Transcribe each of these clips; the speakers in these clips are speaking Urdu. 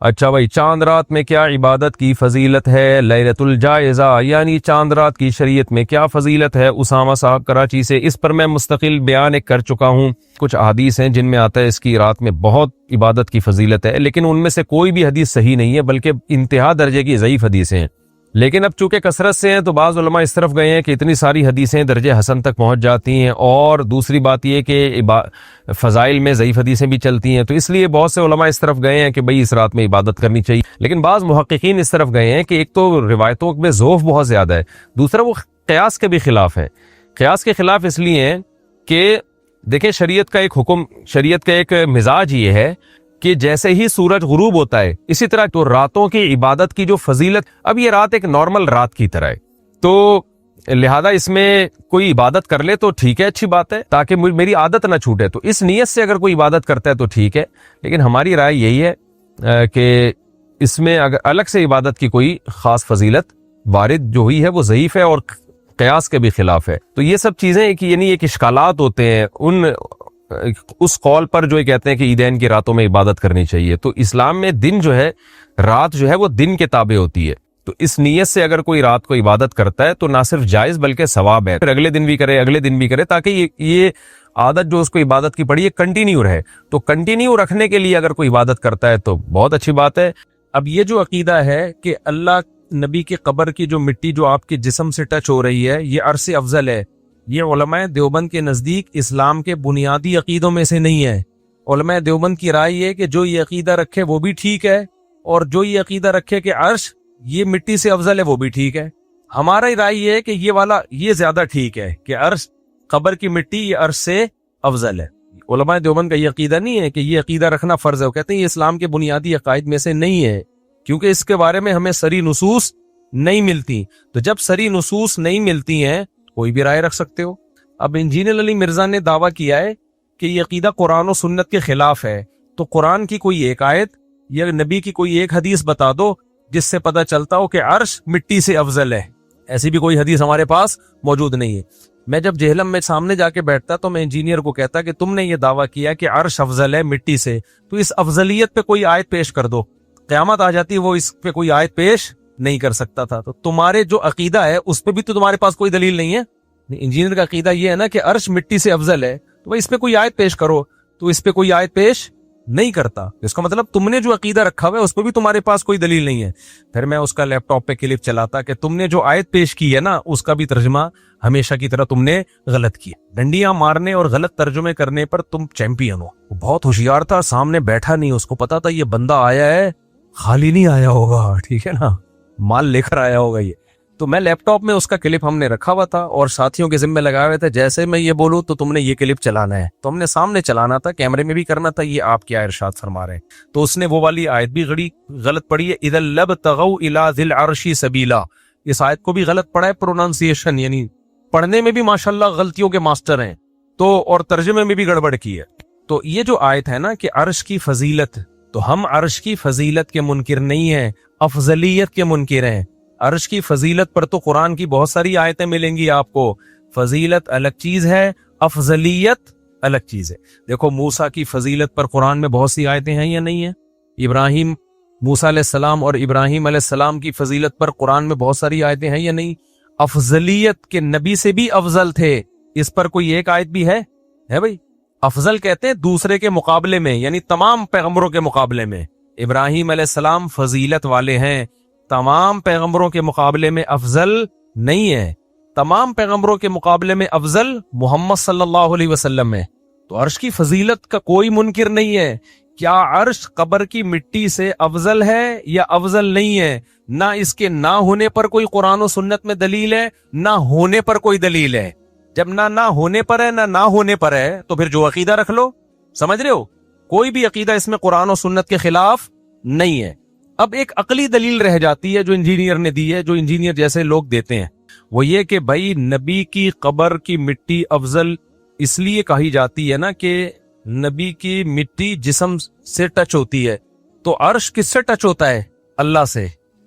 اچھا بھائی، چاند رات میں کیا عبادت کی فضیلت ہے؟ لیلۃ الجائزہ یعنی چاند رات کی شریعت میں کیا فضیلت ہے؟ اسامہ صاحب کراچی سے، اس پر میں مستقل بیان ایک کر چکا ہوں۔ کچھ احادیث ہیں جن میں آتا ہے اس کی رات میں بہت عبادت کی فضیلت ہے، لیکن ان میں سے کوئی بھی حدیث صحیح نہیں ہے، بلکہ انتہا درجے کی ضعیف حدیثیں ہیں۔ لیکن اب چونکہ کثرت سے ہیں تو بعض علماء اس طرف گئے ہیں کہ اتنی ساری حدیثیں درجے حسن تک پہنچ جاتی ہیں، اور دوسری بات یہ کہ فضائل میں ضعیف حدیثیں بھی چلتی ہیں، تو اس لیے بہت سے علماء اس طرف گئے ہیں کہ بھئی اس رات میں عبادت کرنی چاہیے۔ لیکن بعض محققین اس طرف گئے ہیں کہ ایک تو روایتوں میں ذوف بہت زیادہ ہے، دوسرا وہ قیاس کے بھی خلاف ہے۔ قیاس کے خلاف اس لیے ہیں کہ دیکھیں، شریعت کا ایک حکم، شریعت کا ایک مزاج یہ ہے کہ جیسے ہی سورج غروب ہوتا ہے اسی طرح تو راتوں کی عبادت کی جو فضیلت، اب یہ رات ایک نارمل رات کی طرح ہے، تو لہذا اس میں کوئی عبادت کر لے تو ٹھیک ہے، اچھی بات ہے، تاکہ میری عادت نہ چھوٹے، تو اس نیت سے اگر کوئی عبادت کرتا ہے تو ٹھیک ہے۔ لیکن ہماری رائے یہی ہے کہ اس میں اگر الگ سے عبادت کی کوئی خاص فضیلت وارد جو ہوئی ہے وہ ضعیف ہے اور قیاس کے بھی خلاف ہے۔ تو یہ سب چیزیں کہ یعنی ایک اشکالات ہوتے ہیں اس قول پر جو یہ کہتے ہیں کہ عیدین کی راتوں میں عبادت کرنی چاہیے۔ تو اسلام میں دن جو ہے، رات جو ہے وہ دن کے تابع ہوتی ہے، تو اس نیت سے اگر کوئی رات کو عبادت کرتا ہے تو نہ صرف جائز بلکہ ثواب ہے، پھر اگلے دن بھی کرے، اگلے دن بھی کرے، تاکہ یہ عادت جو اس کو عبادت کی پڑی ہے کنٹینیو رہے۔ تو کنٹینیو رکھنے کے لیے اگر کوئی عبادت کرتا ہے تو بہت اچھی بات ہے۔ اب یہ جو عقیدہ ہے کہ اللہ نبی کی قبر کی جو مٹی جو آپ کے جسم سے ٹچ ہو رہی ہے یہ عرش سے افضل ہے، یہ علماء دیوبند کے نزدیک اسلام کے بنیادی عقیدوں میں سے نہیں ہے۔ علماء دیوبند کی رائے یہ کہ جو یہ عقیدہ رکھے وہ بھی ٹھیک ہے، اور جو یہ عقیدہ رکھے کہ عرش یہ مٹی سے افضل ہے وہ بھی ٹھیک ہے۔ ہمارا رائے یہ ہے کہ یہ والا یہ زیادہ ٹھیک ہے کہ عرش، قبر کی مٹی یہ عرش سے افضل ہے۔ علماء دیوبند کا یہ عقیدہ نہیں ہے کہ یہ عقیدہ رکھنا فرض ہے، وہ کہتے ہیں یہ اسلام کے بنیادی عقائد میں سے نہیں ہے، کیونکہ اس کے بارے میں ہمیں صریح نصوص نہیں ملتی۔ تو جب صریح نصوص نہیں ملتی ہیں کوئی بھی رائے رکھ سکتے ہو۔ اب انجینئر علی مرزا نے دعویٰ کیا ہے کہ یہ عقیدہ قرآن و سنت کے خلاف ہے، تو قرآن کی کوئی ایک آیت یا نبی کی کوئی ایک حدیث بتا دو جس سے پتہ چلتا ہو کہ عرش مٹی سے افضل ہے۔ ایسی بھی کوئی حدیث ہمارے پاس موجود نہیں ہے۔ میں جب جہلم میں سامنے جا کے بیٹھتا تو میں انجینئر کو کہتا کہ تم نے یہ دعویٰ کیا کہ عرش افضل ہے مٹی سے، تو اس افضلیت پہ کوئی آیت پیش کر دو۔ قیامت آ جاتی وہ اس پہ کوئی آیت پیش نہیں کر سکتا تھا۔ تو تمہارے جو عقیدہ ہے اس پہ بھی تو تمہارے پاس کوئی دلیل نہیں ہے۔ انجینئر کا عقیدہ یہ ہے نا کہ عرش مٹی سے افضل ہے، تو بھائی اس پہ کوئی آیت پیش کرو، تو اس پہ کوئی آیت پیش نہیں کرتا، اس کا مطلب تم نے جو عقیدہ رکھا ہوا ہے اس پہ بھی تمہارے پاس کوئی دلیل نہیں ہے۔ پھر میں اس کا لیپ ٹاپ پہ کلپ چلاتا کہ تم نے جو آیت پیش کی ہے نا اس کا بھی ترجمہ ہمیشہ کی طرح تم نے غلط کیا۔ ڈنڈیاں مارنے اور غلط ترجمے کرنے پر تم چیمپئن ہو۔ وہ بہت ہوشیار تھا، سامنے بیٹھا نہیں، اس کو پتا تھا یہ بندہ آیا ہے خالی نہیں آیا ہوگا، ٹھیک ہے نا، مال لے کر آیا ہوگا یہ۔ تو میں لیپ ٹاپ میں اس کا کلپ ہم نے رکھا ہوا تھا اور ساتھیوں کے ذمہ لگائے ہوئے تھے، جیسے میں یہ بولوں تو تم نے یہ کلپ چلانا ہے، تو ہم نے سامنے چلانا تھا، کیمرے میں بھی کرنا تھا، یہ آپ کیا ارشاد فرما رہے ہیں۔ تو اس نے وہ والی آیت بھی غلط پڑھی ہے، اذا لابتغوا الی ذی العرش سبیلا، اس آیت کو بھی غلط پڑھا ہے، پروننسیشن یعنی پڑھنے میں بھی ماشاءاللہ غلطیوں کے ماسٹر ہیں، تو اور ترجمے میں بھی گڑبڑ کی ہے۔ تو یہ جو آیت ہے نا کہ عرش کی فضیلت، تو ہم عرش کی فضیلت کے منکر نہیں ہیں، افضلیت کے منکر ہیں۔ عرش کی فضیلت پر تو قرآن کی بہت ساری آیتیں ملیں گی آپ کو، فضیلت الگ چیز ہے، افضلیت الگ چیز ہے۔ دیکھو موسیٰ کی فضیلت پر قرآن میں بہت سی آیتیں ہیں یا نہیں ہیں؟ ابراہیم، موسیٰ علیہ السلام اور ابراہیم علیہ السلام کی فضیلت پر قرآن میں بہت ساری آیتیں ہیں یا نہیں؟ افضلیت کے نبی سے بھی افضل تھے، اس پر کوئی ایک آیت بھی ہے بھائی؟ افضل کہتے ہیں دوسرے کے مقابلے میں، یعنی تمام پیغمبروں کے مقابلے میں ابراہیم علیہ السلام فضیلت والے ہیں، تمام پیغمبروں کے مقابلے میں افضل نہیں ہے۔ تمام پیغمبروں کے مقابلے میں افضل محمد صلی اللہ علیہ وسلم ہے۔ تو عرش کی فضیلت کا کوئی منکر نہیں ہے۔ کیا عرش قبر کی مٹی سے افضل ہے یا افضل نہیں ہے؟ نہ اس کے نہ ہونے پر کوئی قرآن و سنت میں دلیل ہے، نہ ہونے پر کوئی دلیل ہے۔ جب نہ ہونے پر ہے نہ ہونے پر ہے تو پھر جو عقیدہ رکھ لو، سمجھ رہے ہو؟ کوئی بھی عقیدہ اس میں قرآن و سنت کے خلاف نہیں ہے۔ اب ایک عقلی دلیل رہ جاتی ہے جو انجینئر نے دی ہے، جو انجینئر جیسے لوگ دیتے ہیں، وہ یہ کہ بھائی نبی کی قبر کی مٹی افضل اس لیے کہی جاتی ہے نا کہ نبی کی مٹی جسم سے ٹچ ہوتی ہے، تو عرش کس سے ٹچ ہوتا ہے؟ اللہ سے۔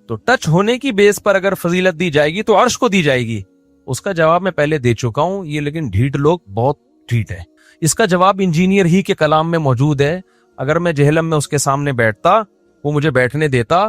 تو ٹچ ہونے کی بیس پر اگر فضیلت دی جائے گی تو عرش کو دی جائے گی۔ اس کا جواب میں پہلے دے چکا ہوں، یہ لیکن ڈھیٹ لوگ بہت ڈھیٹ ہے۔ اس کا جواب انجینئر ہی کے کلام میں موجود ہے۔ اگر میں جہلم میں اس کے سامنے بیٹھتا، وہ مجھے بیٹھنے دیتا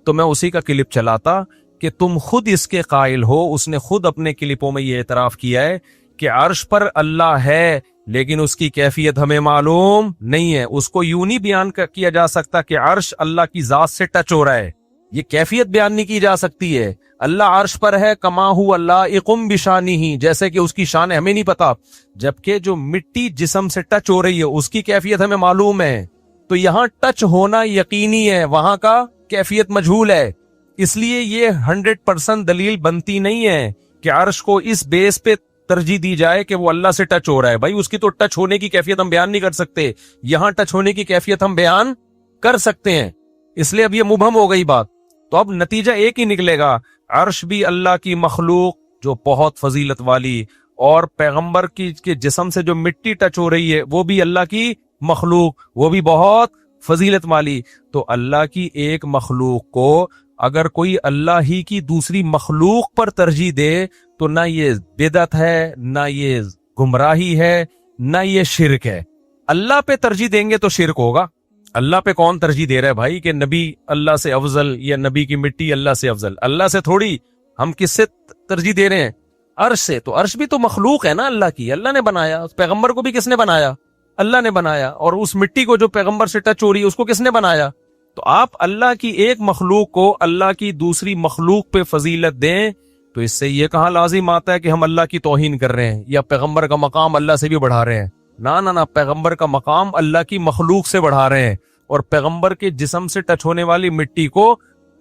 تو میں اسی کا کلپ چلاتا کہ تم خود اس کے قائل ہو. اس نے خود اپنے کلپوں میں یہ اعتراف کیا ہے کہ عرش پر اللہ ہے لیکن اس کی کیفیت ہمیں معلوم نہیں ہے. اس کو یوں نہیں بیان کیا جا سکتا کہ عرش اللہ کی ذات سے ٹچ ہو رہا ہے, یہ کیفیت بیان نہیں کی جا سکتی ہے. اللہ عرش پر ہے کما ہو اللہ اقم بشانی ہی, جیسے کہ اس کی شان ہمیں نہیں پتا, جبکہ جو مٹی جسم سے ٹچ ہو رہی ہے اس کی کیفیت ہمیں معلوم ہے. تو یہاں ٹچ ہونا یقینی ہے, وہاں کا کیفیت مجہول ہے. اس لیے یہ 100% دلیل بنتی نہیں ہے کہ عرش کو اس بیس پہ ترجیح دی جائے کہ وہ اللہ سے ٹچ ہو رہا ہے. بھائی اس کی تو ٹچ ہونے کی کیفیت ہم بیان نہیں کر سکتے, یہاں ٹچ ہونے کی کیفیت ہم بیان کر سکتے ہیں. اس لیے اب یہ مبہم ہو گئی بات. تو اب نتیجہ ایک ہی نکلے گا, عرش بھی اللہ کی مخلوق جو بہت فضیلت والی, اور پیغمبر کی کے جسم سے جو مٹی ٹچ ہو رہی ہے وہ بھی اللہ کی مخلوق, وہ بھی بہت فضیلت والی. تو اللہ کی ایک مخلوق کو اگر کوئی اللہ ہی کی دوسری مخلوق پر ترجیح دے تو نہ یہ بدعت ہے, نہ یہ گمراہی ہے, نہ یہ شرک ہے. اللہ پہ ترجیح دیں گے تو شرک ہوگا. اللہ پہ کون ترجیح دے رہا ہے بھائی کہ نبی اللہ سے افضل یا نبی کی مٹی اللہ سے افضل؟ اللہ سے تھوڑی, ہم کس سے ترجیح دے رہے ہیں؟ عرش سے. تو عرش بھی تو مخلوق ہے نا اللہ کی, اللہ نے بنایا. اس پیغمبر کو بھی کس نے بنایا؟ اللہ نے بنایا. اور اس مٹی کو جو پیغمبر سے ٹچ ہو رہی ہے اس کو کس نے بنایا؟ تو آپ اللہ کی ایک مخلوق کو اللہ کی دوسری مخلوق پہ فضیلت دیں تو اس سے یہ کہاں لازم آتا ہے کہ ہم اللہ کی توہین کر رہے ہیں یا پیغمبر کا مقام اللہ سے بھی بڑھا رہے ہیں؟ نہ پیغمبر کا مقام اللہ کی مخلوق سے بڑھا رہے ہیں, اور پیغمبر کے جسم سے ٹچ ہونے والی مٹی کو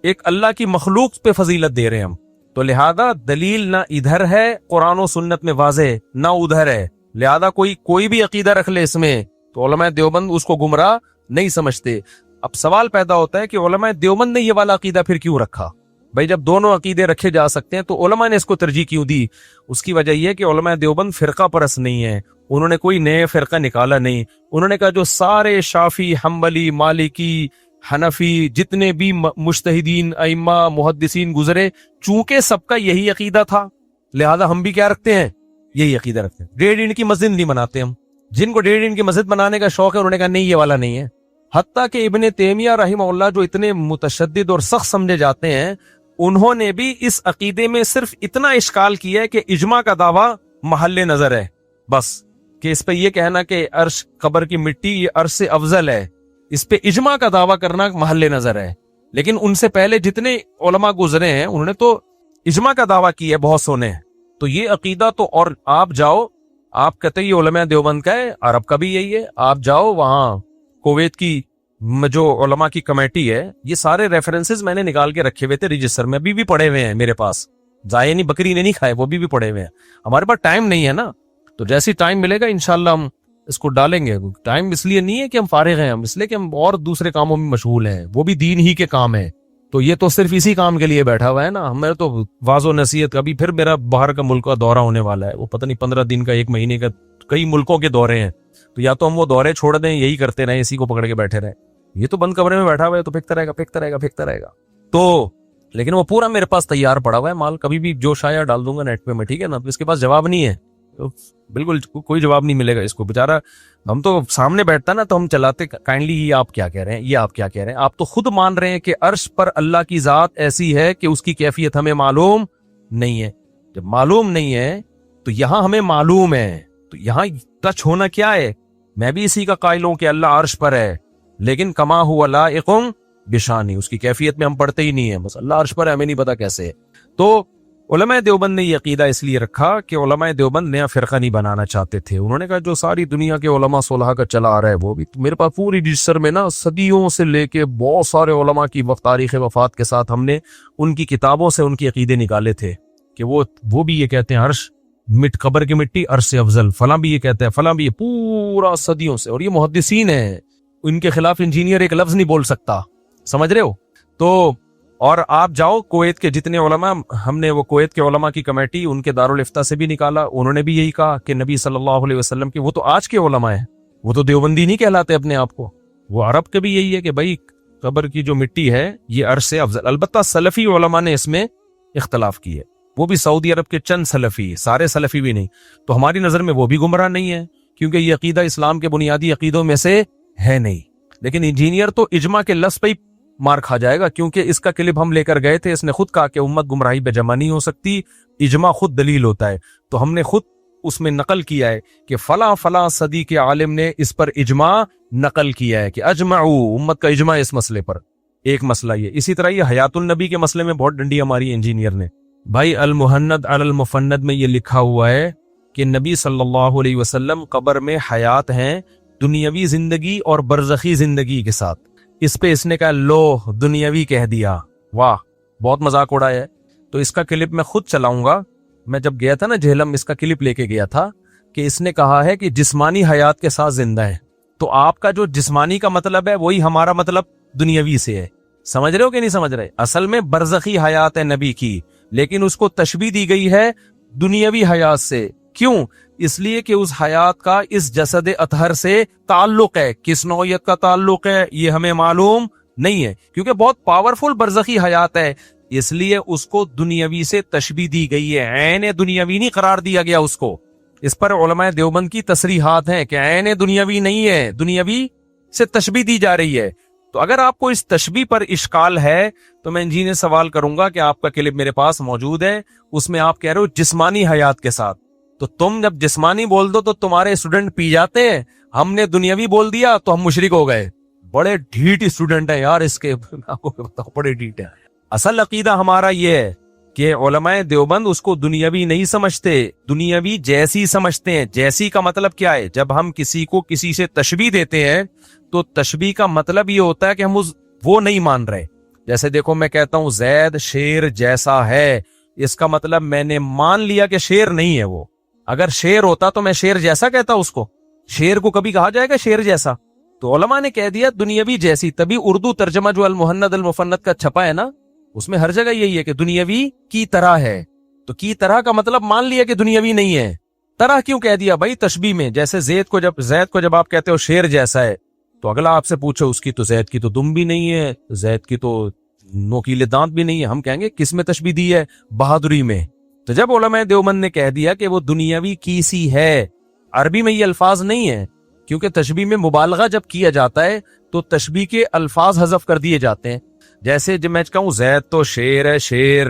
ایک اللہ کی مخلوق پہ فضیلت دے رہے ہیں ہم. تو لہذا دلیل نہ ادھر ہے قرآن و سنت میں واضح, نہ ادھر ہے. لہذا کوئی بھی عقیدہ رکھ لے اس میں تو علماء دیوبند اس کو گمراہ نہیں سمجھتے. اب سوال پیدا ہوتا ہے کہ علماء دیوبند نے یہ والا عقیدہ پھر کیوں رکھا؟ بھائی جب دونوں عقیدے رکھے جا سکتے ہیں تو علماء نے اس کو ترجیح کیوں دی؟ اس کی وجہ یہ ہے کہ علماء دیوبند فرقہ پرست نہیں ہے, انہوں نے کوئی نئے فرقہ نکالا نہیں. انہوں نے کہا جو سارے شافی, حنبلی, مالکی, حنفی, جتنے بھی مجتہدین, ائمہ, محدثین گزرے, چونکہ سب کا یہی عقیدہ تھا لہذا ہم بھی کیا رکھتے ہیں؟ یہی عقیدہ رکھتے ہیں. 1.5 اینٹ کی مسجد نہیں بناتے ہم. جن کو 1.5 اینٹ کی مسجد بنانے کا شوق ہے انہوں نے کہا نہیں یہ والا نہیں ہے. حتیٰ کہ ابن تیمیہ رحمہ اللہ جو اتنے متشدد اور سخت سمجھے جاتے ہیں, انہوں نے بھی اس عقیدے میں صرف اتنا اشکال کیا ہے کہ اجماع کا دعویٰ محل نظر ہے بس, کہ اس پہ یہ کہنا کہ عرش قبر کی مٹی یہ عرش سے افضل ہے, اس پہ اجماع کا دعویٰ کرنا محل نظر ہے. لیکن ان سے پہلے جتنے علماء گزرے ہیں انہوں نے تو اجماع کا دعویٰ کیا ہے بہت سونے. تو یہ عقیدہ تو, اور آپ جاؤ, آپ کہتے ہیں یہ علماء دیوبند کا ہے, عرب کا بھی یہی ہے. آپ جاؤ وہاں کویت کی جو علماء کی کمیٹی ہے, یہ سارے ریفرنسز میں نے نکال کے رکھے ہوئے تھے رجسٹر میں, ابھی بھی پڑے ہوئے ہیں میرے پاس. ضائع نہیں, بکری نے نہیں کھائے, وہ بھی پڑے ہوئے ہیں. ہمارے پاس ٹائم نہیں ہے نا, تو جیسی ٹائم ملے گا انشاءاللہ ہم اس کو ڈالیں گے. ٹائم اس لیے نہیں ہے کہ ہم فارغ ہیں, ہم اس لیے کہ ہم اور دوسرے کاموں میں مشغول ہیں, وہ بھی دین ہی کے کام ہیں. تو یہ تو صرف اسی کام کے لیے بیٹھا ہوا ہے نا. ہمیں تو واضح و نصیحت, ابھی پھر میرا باہر کا ملک کا دورہ ہونے والا ہے, وہ پتہ نہیں 15 دن کا, 1 مہینے کا, کئی ملکوں کے دورے ہیں. تو یا تو ہم وہ دورے چھوڑ دیں, یہی کرتے رہیں, اسی کو پکڑ کے بیٹھے رہیں. یہ تو بند کمرے میں بیٹھا ہوا ہے تو پھینکتا رہے گا. تو لیکن وہ پورا میرے پاس تیار پڑا ہوا ہے مال, کبھی بھی جوش آیا ڈال دوں گا نیٹ پہ میں, ٹھیک ہے نا. تو اس کے پاس جواب نہیں ہے, تو بالکل کوئی جواب نہیں ملے گا اس کو بیچارہ. ہم تو سامنے بیٹھتا نا تو ہم چلاتے کائنڈلی یہ آپ کیا کہہ رہے ہیں, یہ آپ کیا کہہ رہے ہیں. آپ تو خود مان رہے ہیں کہ عرش پر اللہ کی ذات ایسی ہے کہ اس کی کیفیت ہمیں معلوم نہیں ہے. جب معلوم نہیں ہے تو یہاں ہمیں معلوم ہے, تو یہاں ٹچ ہونا کیا ہے؟ میں بھی اسی کا قائل ہوں کہ اللہ عرش پر ہے, لیکن کما ہوا لائق بشانی, اس کی کیفیت میں ہم پڑھتے ہی نہیں ہیں, بس اللہ عرش پر ہے, ہمیں نہیں پتا کیسے ہے. تو علماء دیوبند نے یہ عقیدہ اس لیے رکھا کہ علماء دیوبند نیا فرقہ نہیں بنانا چاہتے تھے. انہوں نے کہا جو ساری دنیا کے علماء صلحاء کا چلا آ رہا ہے وہ بھی, میرے پاس پوری رجسٹر میں نا صدیوں سے لے کے بہت سارے علماء کی تاریخ وفات کے ساتھ ہم نے ان کی کتابوں سے ان کے عقیدے نکالے تھے کہ وہ بھی یہ کہتے ہیں عرش قبر کی مٹی عرش سے افضل, فلاں بھی یہ کہتا ہے, فلاں بھی, یہ پورا صدیوں سے. اور یہ محدثین ہیں, ان کے خلاف انجینئر ایک لفظ نہیں بول سکتا, سمجھ رہے ہو. تو اور آپ جاؤ کویت کے جتنے علماء, ہم نے وہ کویت کے علماء کی کمیٹی ان کے دارالفتہ سے بھی نکالا, انہوں نے بھی یہی کہا کہ نبی صلی اللہ علیہ وسلم کے, وہ تو آج کے علماء ہیں, وہ تو دیوبندی نہیں کہلاتے اپنے آپ کو, وہ عرب کے بھی یہی ہے کہ بھائی قبر کی جو مٹی ہے یہ عرش سے افضل. البتہ سلفی علماء نے اس میں اختلاف کی ہے, وہ بھی سعودی عرب کے چند سلفی, سارے سلفی بھی نہیں. تو ہماری نظر میں وہ بھی گمراہ نہیں ہے, کیونکہ یہ عقیدہ اسلام کے بنیادی عقیدوں میں سے ہے نہیں. لیکن انجینئر تو اجماع کے لفظ پہ ہی مار کھا جائے گا، کیونکہ اس کا کلپ ہم لے کر گئے تھے، اس نے خود کہا کہ امت گمراہی پہ جمع نہیں ہو سکتی، اجماع خود دلیل ہوتا ہے، تو ہم نے خود اس میں نقل کیا ہے کہ فلاں فلاں صدی کے عالم نے اس پر اجماع نقل کیا ہے کہ اجمعوا، امت کا اجماع اس مسئلے پر۔ ایک مسئلہ یہ، اسی طرح یہ حیات النبی کے مسئلے میں بہت ڈنڈی ہماری انجینئر نے، بھائی المہند علی المفند میں یہ لکھا ہوا ہے کہ نبی صلی اللہ علیہ وسلم قبر میں حیات ہیں دنیاوی زندگی اور برزخی زندگی کے ساتھ، اس پہ اس نے کہا لو دنیاوی کہہ دیا، واہ بہت مذاق اڑایا ہے۔ تو اس کا کلپ میں خود چلاؤں گا، میں جب گیا تھا نا جہلم، اس کا کلپ لے کے گیا تھا کہ اس نے کہا ہے کہ جسمانی حیات کے ساتھ زندہ ہے، تو آپ کا جو جسمانی کا مطلب ہے وہی ہمارا مطلب دنیاوی سے ہے، سمجھ رہے ہو کہ نہیں سمجھ رہے؟ اصل میں برزخی حیات ہے نبی کی، لیکن اس کو تشبیہ دی گئی ہے دنیاوی حیات سے، کیوں؟ اس لیے کہ اس حیات کا اس جسد اطہر سے تعلق ہے، کس نوعیت کا تعلق ہے یہ ہمیں معلوم نہیں ہے، کیونکہ بہت پاورفل برزخی حیات ہے، اس لیے اس کو دنیاوی سے تشبیہ دی گئی ہے، عین دنیاوی نہیں قرار دیا گیا اس کو۔ اس پر علماء دیوبند کی تصریحات ہیں کہ عین دنیاوی نہیں ہے، دنیاوی سے تشبیہ دی جا رہی ہے۔ تو اگر آپ کو اس تشبیہ پر اشکال ہے تو میں انجینئر سوال کروں گا کہ آپ کا کلپ میرے پاس موجود ہے، اس میں آپ کہہ رہے ہو جسمانی حیات کے ساتھ، تو تم جب جسمانی بول دو تو تمہارے اسٹوڈنٹ پی جاتے ہیں، ہم نے دنیاوی بول دیا تو ہم مشرک ہو گئے۔ بڑے ڈھیٹ اسٹوڈنٹ ہیں یار اس کے، آپ کو بتاؤ بڑے ڈھیٹ ہیں۔ اصل عقیدہ ہمارا یہ ہے کہ علماء دیوبند اس کو دنیاوی نہیں سمجھتے، دنیاوی جیسی سمجھتے ہیں۔ جیسی کا مطلب کیا ہے؟ جب ہم کسی کو کسی سے تشبیہ دیتے ہیں تو تشبیہ کا مطلب یہ ہوتا ہے کہ ہم وہ نہیں مان رہے۔ جیسے دیکھو میں کہتا ہوں زید شیر جیسا ہے، اس کا مطلب میں نے مان لیا کہ شیر نہیں ہے وہ، اگر شیر ہوتا تو میں شیر جیسا کہتا اس کو، شیر کو کبھی کہا جائے گا شیر جیسا؟ تو علماء نے کہہ دیا دنیاوی جیسی، تبھی اردو ترجمہ جو المہند المفند کا چھپا ہے نا، اس میں ہر جگہ یہی ہے کہ دنیاوی کی طرح ہے، تو کی طرح کا مطلب مان لیا کہ دنیاوی نہیں ہے۔ طرح کیوں کہہ دیا بھائی تشبیہ میں؟ جیسے زید کو جب آپ کہتے ہو شیر جیسا ہے تو اگلا آپ سے پوچھو اس کی تو زید کی تو دم بھی نہیں ہے، زید کی تو نوکیلے دانت بھی نہیں ہے، ہم کہیں گے کس میں تشبیہ دی ہے؟ بہادری میں۔ تو جب علماء دیوبند نے کہہ دیا کہ وہ دنیاوی کی سی ہے، عربی میں یہ الفاظ نہیں ہے، کیونکہ تشبیہ میں مبالغہ جب کیا جاتا ہے تو تشبیہ کے الفاظ حذف کر دیے جاتے ہیں۔ جیسے جب میں کہوں زید تو شیر ہے، شیر،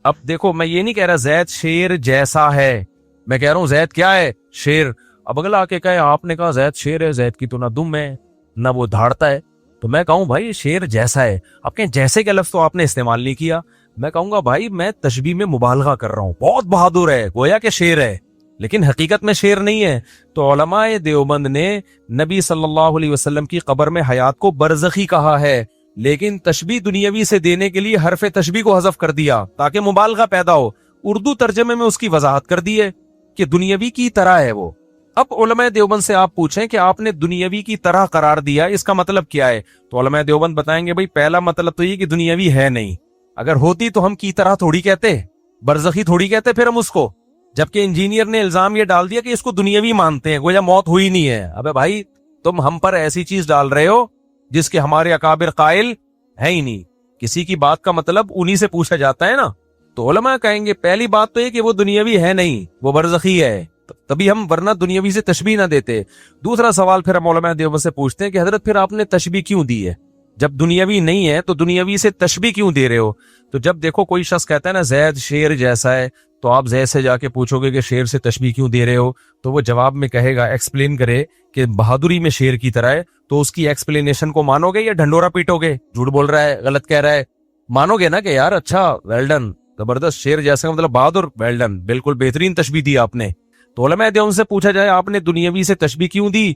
اب دیکھو میں یہ نہیں کہہ رہا زید شیر جیسا ہے، میں کہہ رہا ہوں زید کیا ہے؟ شیر۔ اب اگلا آ کے کہے آپ نے کہا زید شیر ہے، زید کی تو نہ دم ہے نہ وہ دھاڑتا ہے، تو میں کہوں بھائی شیر جیسا ہے، اب کہیں جیسے کا لفظ تو آپ نے استعمال نہیں کیا، میں کہوں گا بھائی میں تشبیہ میں مبالغہ کر رہا ہوں، بہت بہادر ہے، گویا کہ شیر ہے، لیکن حقیقت میں شیر نہیں ہے۔ تو علماء دیوبند نے نبی صلی اللہ علیہ وسلم کی قبر میں حیات کو برزخی کہا ہے، لیکن تشبیہ دنیاوی سے دینے کے لیے حرف تشبیہ کو حذف کر دیا تاکہ مبالغہ پیدا ہو۔ اردو ترجمے میں اس کی وضاحت کر دی ہے کہ دنیاوی کی طرح ہے وہ۔ اب علماء دیوبند سے آپ پوچھیں کہ آپ نے دنیاوی کی طرح قرار دیا، اس کا مطلب کیا ہے؟ تو علماء دیوبند بتائیں گے بھائی پہلا مطلب تو یہ کہ دنیاوی ہے نہیں، اگر ہوتی تو ہم کی طرح تھوڑی کہتے، برزخی تھوڑی کہتے پھر ہم اس کو، جبکہ انجینئر نے الزام یہ ڈال دیا کہ اس کو دنیاوی مانتے ہیں، گویا موت ہوئی نہیں ہے۔ ابے بھائی تم ہم پر ایسی چیز ڈال رہے ہو جس کے ہمارے اکابر قائل ہے ہی نہیں، کسی کی بات کا مطلب انہی سے پوچھا جاتا ہے نا۔ تو علماء کہیں گے پہلی بات تو یہ کہ وہ دنیاوی ہے نہیں، وہ برزخی ہے، تبھی ہم ورنہ دنیاوی سے تشبیہ نہ دیتے۔ دوسرا سوال پھر ہم علماء دیوبند سے پوچھتے ہیں کہ حضرت پھر آپ نے تشبیہ کیوں دی ہے؟ جب دنیاوی نہیں ہے تو دنیاوی سے تشبیہ کیوں دے رہے ہو؟ تو جب دیکھو کوئی شخص کہتا ہے نا زید شیر جیسا ہے، تو آپ زید سے جا کے پوچھو گے کہ شیر سے تشبیہ کیوں دے رہے ہو، تو وہ جواب میں کہے گا، ایکسپلین کرے کہ بہادری میں شیر کی طرح ہے، تو اس کی ایکسپلینیشن کو مانو گے یا ڈھنڈورا پیٹو گے؟ جھوٹ بول رہا ہے، غلط کہہ رہا ہے، مانو گے نا کہ یار اچھا ویل ڈن، زبردست، شیر جیسا مطلب بہادر، ویل ڈن، بالکل بہترین تشبیہ دی آپ نے۔ تو علماء دیوبند سے پوچھا جائے آپ نے دنیاوی سے تشبیہ کیوں دی،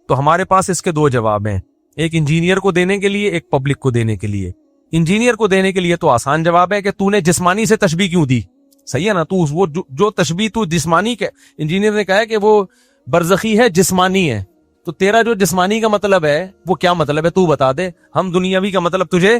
تو ہمارے پاس اس کے دو جواب ہیں، ایک انجینئر کو دینے کے لیے، ایک پبلک کو دینے کے لیے۔ انجینئر کو دینے کے لیے تو آسان جواب ہے کہ تو نے جسمانی سے تشبیہ کیوں دی، صحیح ہے نا، تو وہ جو تشبیہ تو جسمانی کے، انجینئر نے کہا ہے کہ وہ برزخی ہے، جسمانی ہے، تو تیرا جو جسمانی کا مطلب ہے وہ کیا مطلب ہے تو بتا دے، ہم دنیاوی کا مطلب تجھے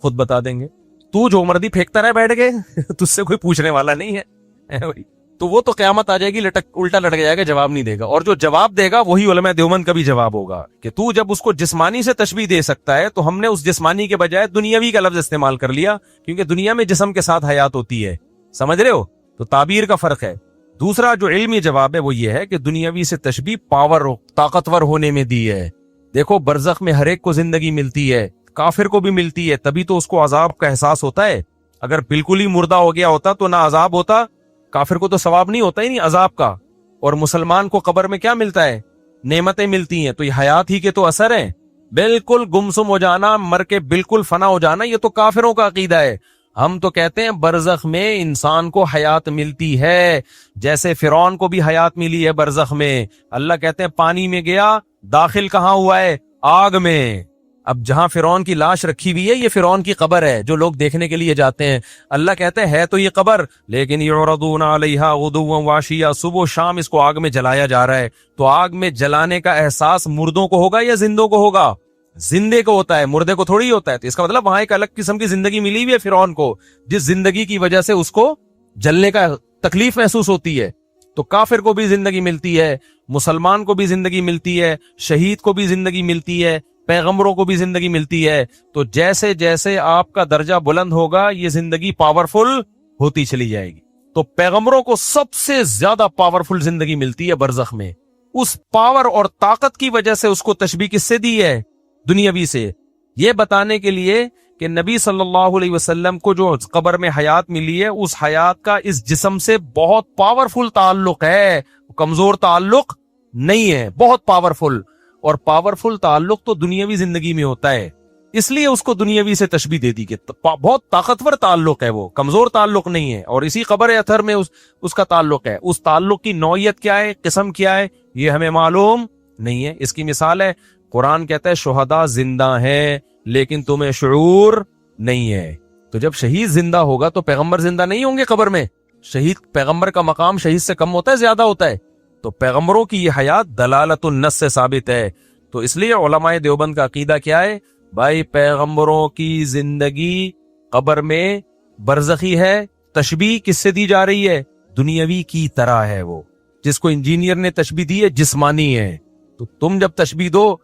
خود بتا دیں گے، تو جو مردی پھینکتا رہے بیٹھ کے، تجھ سے کوئی پوچھنے والا نہیں ہے، تو وہ تو قیامت آ جائے گی الٹا لٹک جائے گا، جواب نہیں دے گا، اور جو جواب دے گا وہی علماء دیوبند کا بھی جواب ہوگا کہ تو جب اس کو جسمانی سے تشبیہ دے سکتا ہے تو ہم نے اس جسمانی کے بجائے دنیاوی کا لفظ استعمال کر لیا، کیونکہ دنیا میں جسم کے ساتھ حیات ہوتی ہے، سمجھ رہے ہو؟ تو تعبیر کا فرق ہے۔ دوسرا جو علمی جواب ہے وہ یہ ہے کہ دنیاوی سے تشبیہ پاور، طاقتور ہونے میں دی ہے۔ دیکھو برزخ میں ہر ایک کو زندگی ملتی ہے، کافر کو بھی ملتی ہے, تبھی تو اس کو عذاب کا احساس ہوتا ہے. اگر بالکل ہی مردہ ہو گیا ہوتا تو نہ عذاب ہوتا, کافر کو تو ثواب نہیں ہوتا ہی نہیں عذاب کا. اور مسلمان کو قبر میں کیا ملتا ہے؟ نعمتیں ملتی ہیں. تو یہ حیات ہی کے تو اثر ہیں. بالکل گمسم ہو جانا, مر کے بالکل فنا ہو جانا, یہ تو کافروں کا عقیدہ ہے. ہم تو کہتے ہیں برزخ میں انسان کو حیات ملتی ہے, جیسے فرعون کو بھی حیات ملی ہے برزخ میں. اللہ کہتے ہیں پانی میں گیا, داخل کہاں ہوا ہے؟ آگ میں. اب جہاں فرعون کی لاش رکھی ہوئی ہے یہ فرعون کی قبر ہے جو لوگ دیکھنے کے لیے جاتے ہیں. اللہ کہتے ہیں ہے تو یہ قبر, لیکن یعرضون علیہا غدوا وعشیا, صبح و شام اس کو آگ میں جلایا جا رہا ہے. تو آگ میں جلانے کا احساس مردوں کو ہوگا یا زندوں کو ہوگا؟ زندے کو ہوتا ہے, مردے کو تھوڑی ہوتا ہے. تو اس کا مطلب وہاں ایک الگ قسم کی زندگی ملی ہوئی ہے فرعون کو, جس زندگی کی وجہ سے اس کو جلنے کا تکلیف محسوس ہوتی ہے. تو کافر کو بھی زندگی ملتی ہے, مسلمان کو بھی زندگی ملتی ہے, شہید کو بھی زندگی ملتی ہے, پیغمبروں کو بھی زندگی ملتی ہے. تو جیسے جیسے آپ کا درجہ بلند ہوگا یہ زندگی پاورفل ہوتی چلی جائے گی. تو پیغمبروں کو سب سے زیادہ پاورفل زندگی ملتی ہے برزخ میں. اس پاور اور طاقت کی وجہ سے اس کو تشبیہ کس سے دی ہے؟ دنیاوی سے. یہ بتانے کے لیے کہ نبی صلی اللہ علیہ وسلم کو جو قبر میں حیات ملی ہے اس حیات کا اس جسم سے بہت پاورفل تعلق ہے, کمزور تعلق نہیں ہے, بہت پاورفل. اور پاورفل تعلق تو دنیاوی زندگی میں ہوتا ہے, اس لیے اس کو دنیاوی سے تشبیہ دے دی کہ بہت طاقتور تعلق ہے, وہ کمزور تعلق نہیں ہے. اور اسی قبر اطہر میں اس کا تعلق ہے. اس تعلق کی نوعیت کیا ہے, قسم کیا ہے, یہ ہمیں معلوم نہیں ہے. اس کی مثال ہے قرآن کہتا ہے شہداء زندہ ہیں لیکن تمہیں شعور نہیں ہے. تو جب شہید زندہ ہوگا تو پیغمبر زندہ نہیں ہوں گے قبر میں. شہید, پیغمبر کا مقام شہید سے کم ہوتا ہے, زیادہ ہوتا ہے. تو پیغمبروں کی یہ حیات دلالت النص سے ثابت ہے. تو اس لیے علماء دیوبند کا عقیدہ کیا ہے بھائی؟ پیغمبروں کی زندگی قبر میں برزخی ہے. تشبیہ کس سے دی جا رہی ہے؟ دنیاوی کی طرح ہے. وہ جس کو انجینئر نے تشبیہ دی ہے جسمانی ہے. تو تم جب تشبیہ دو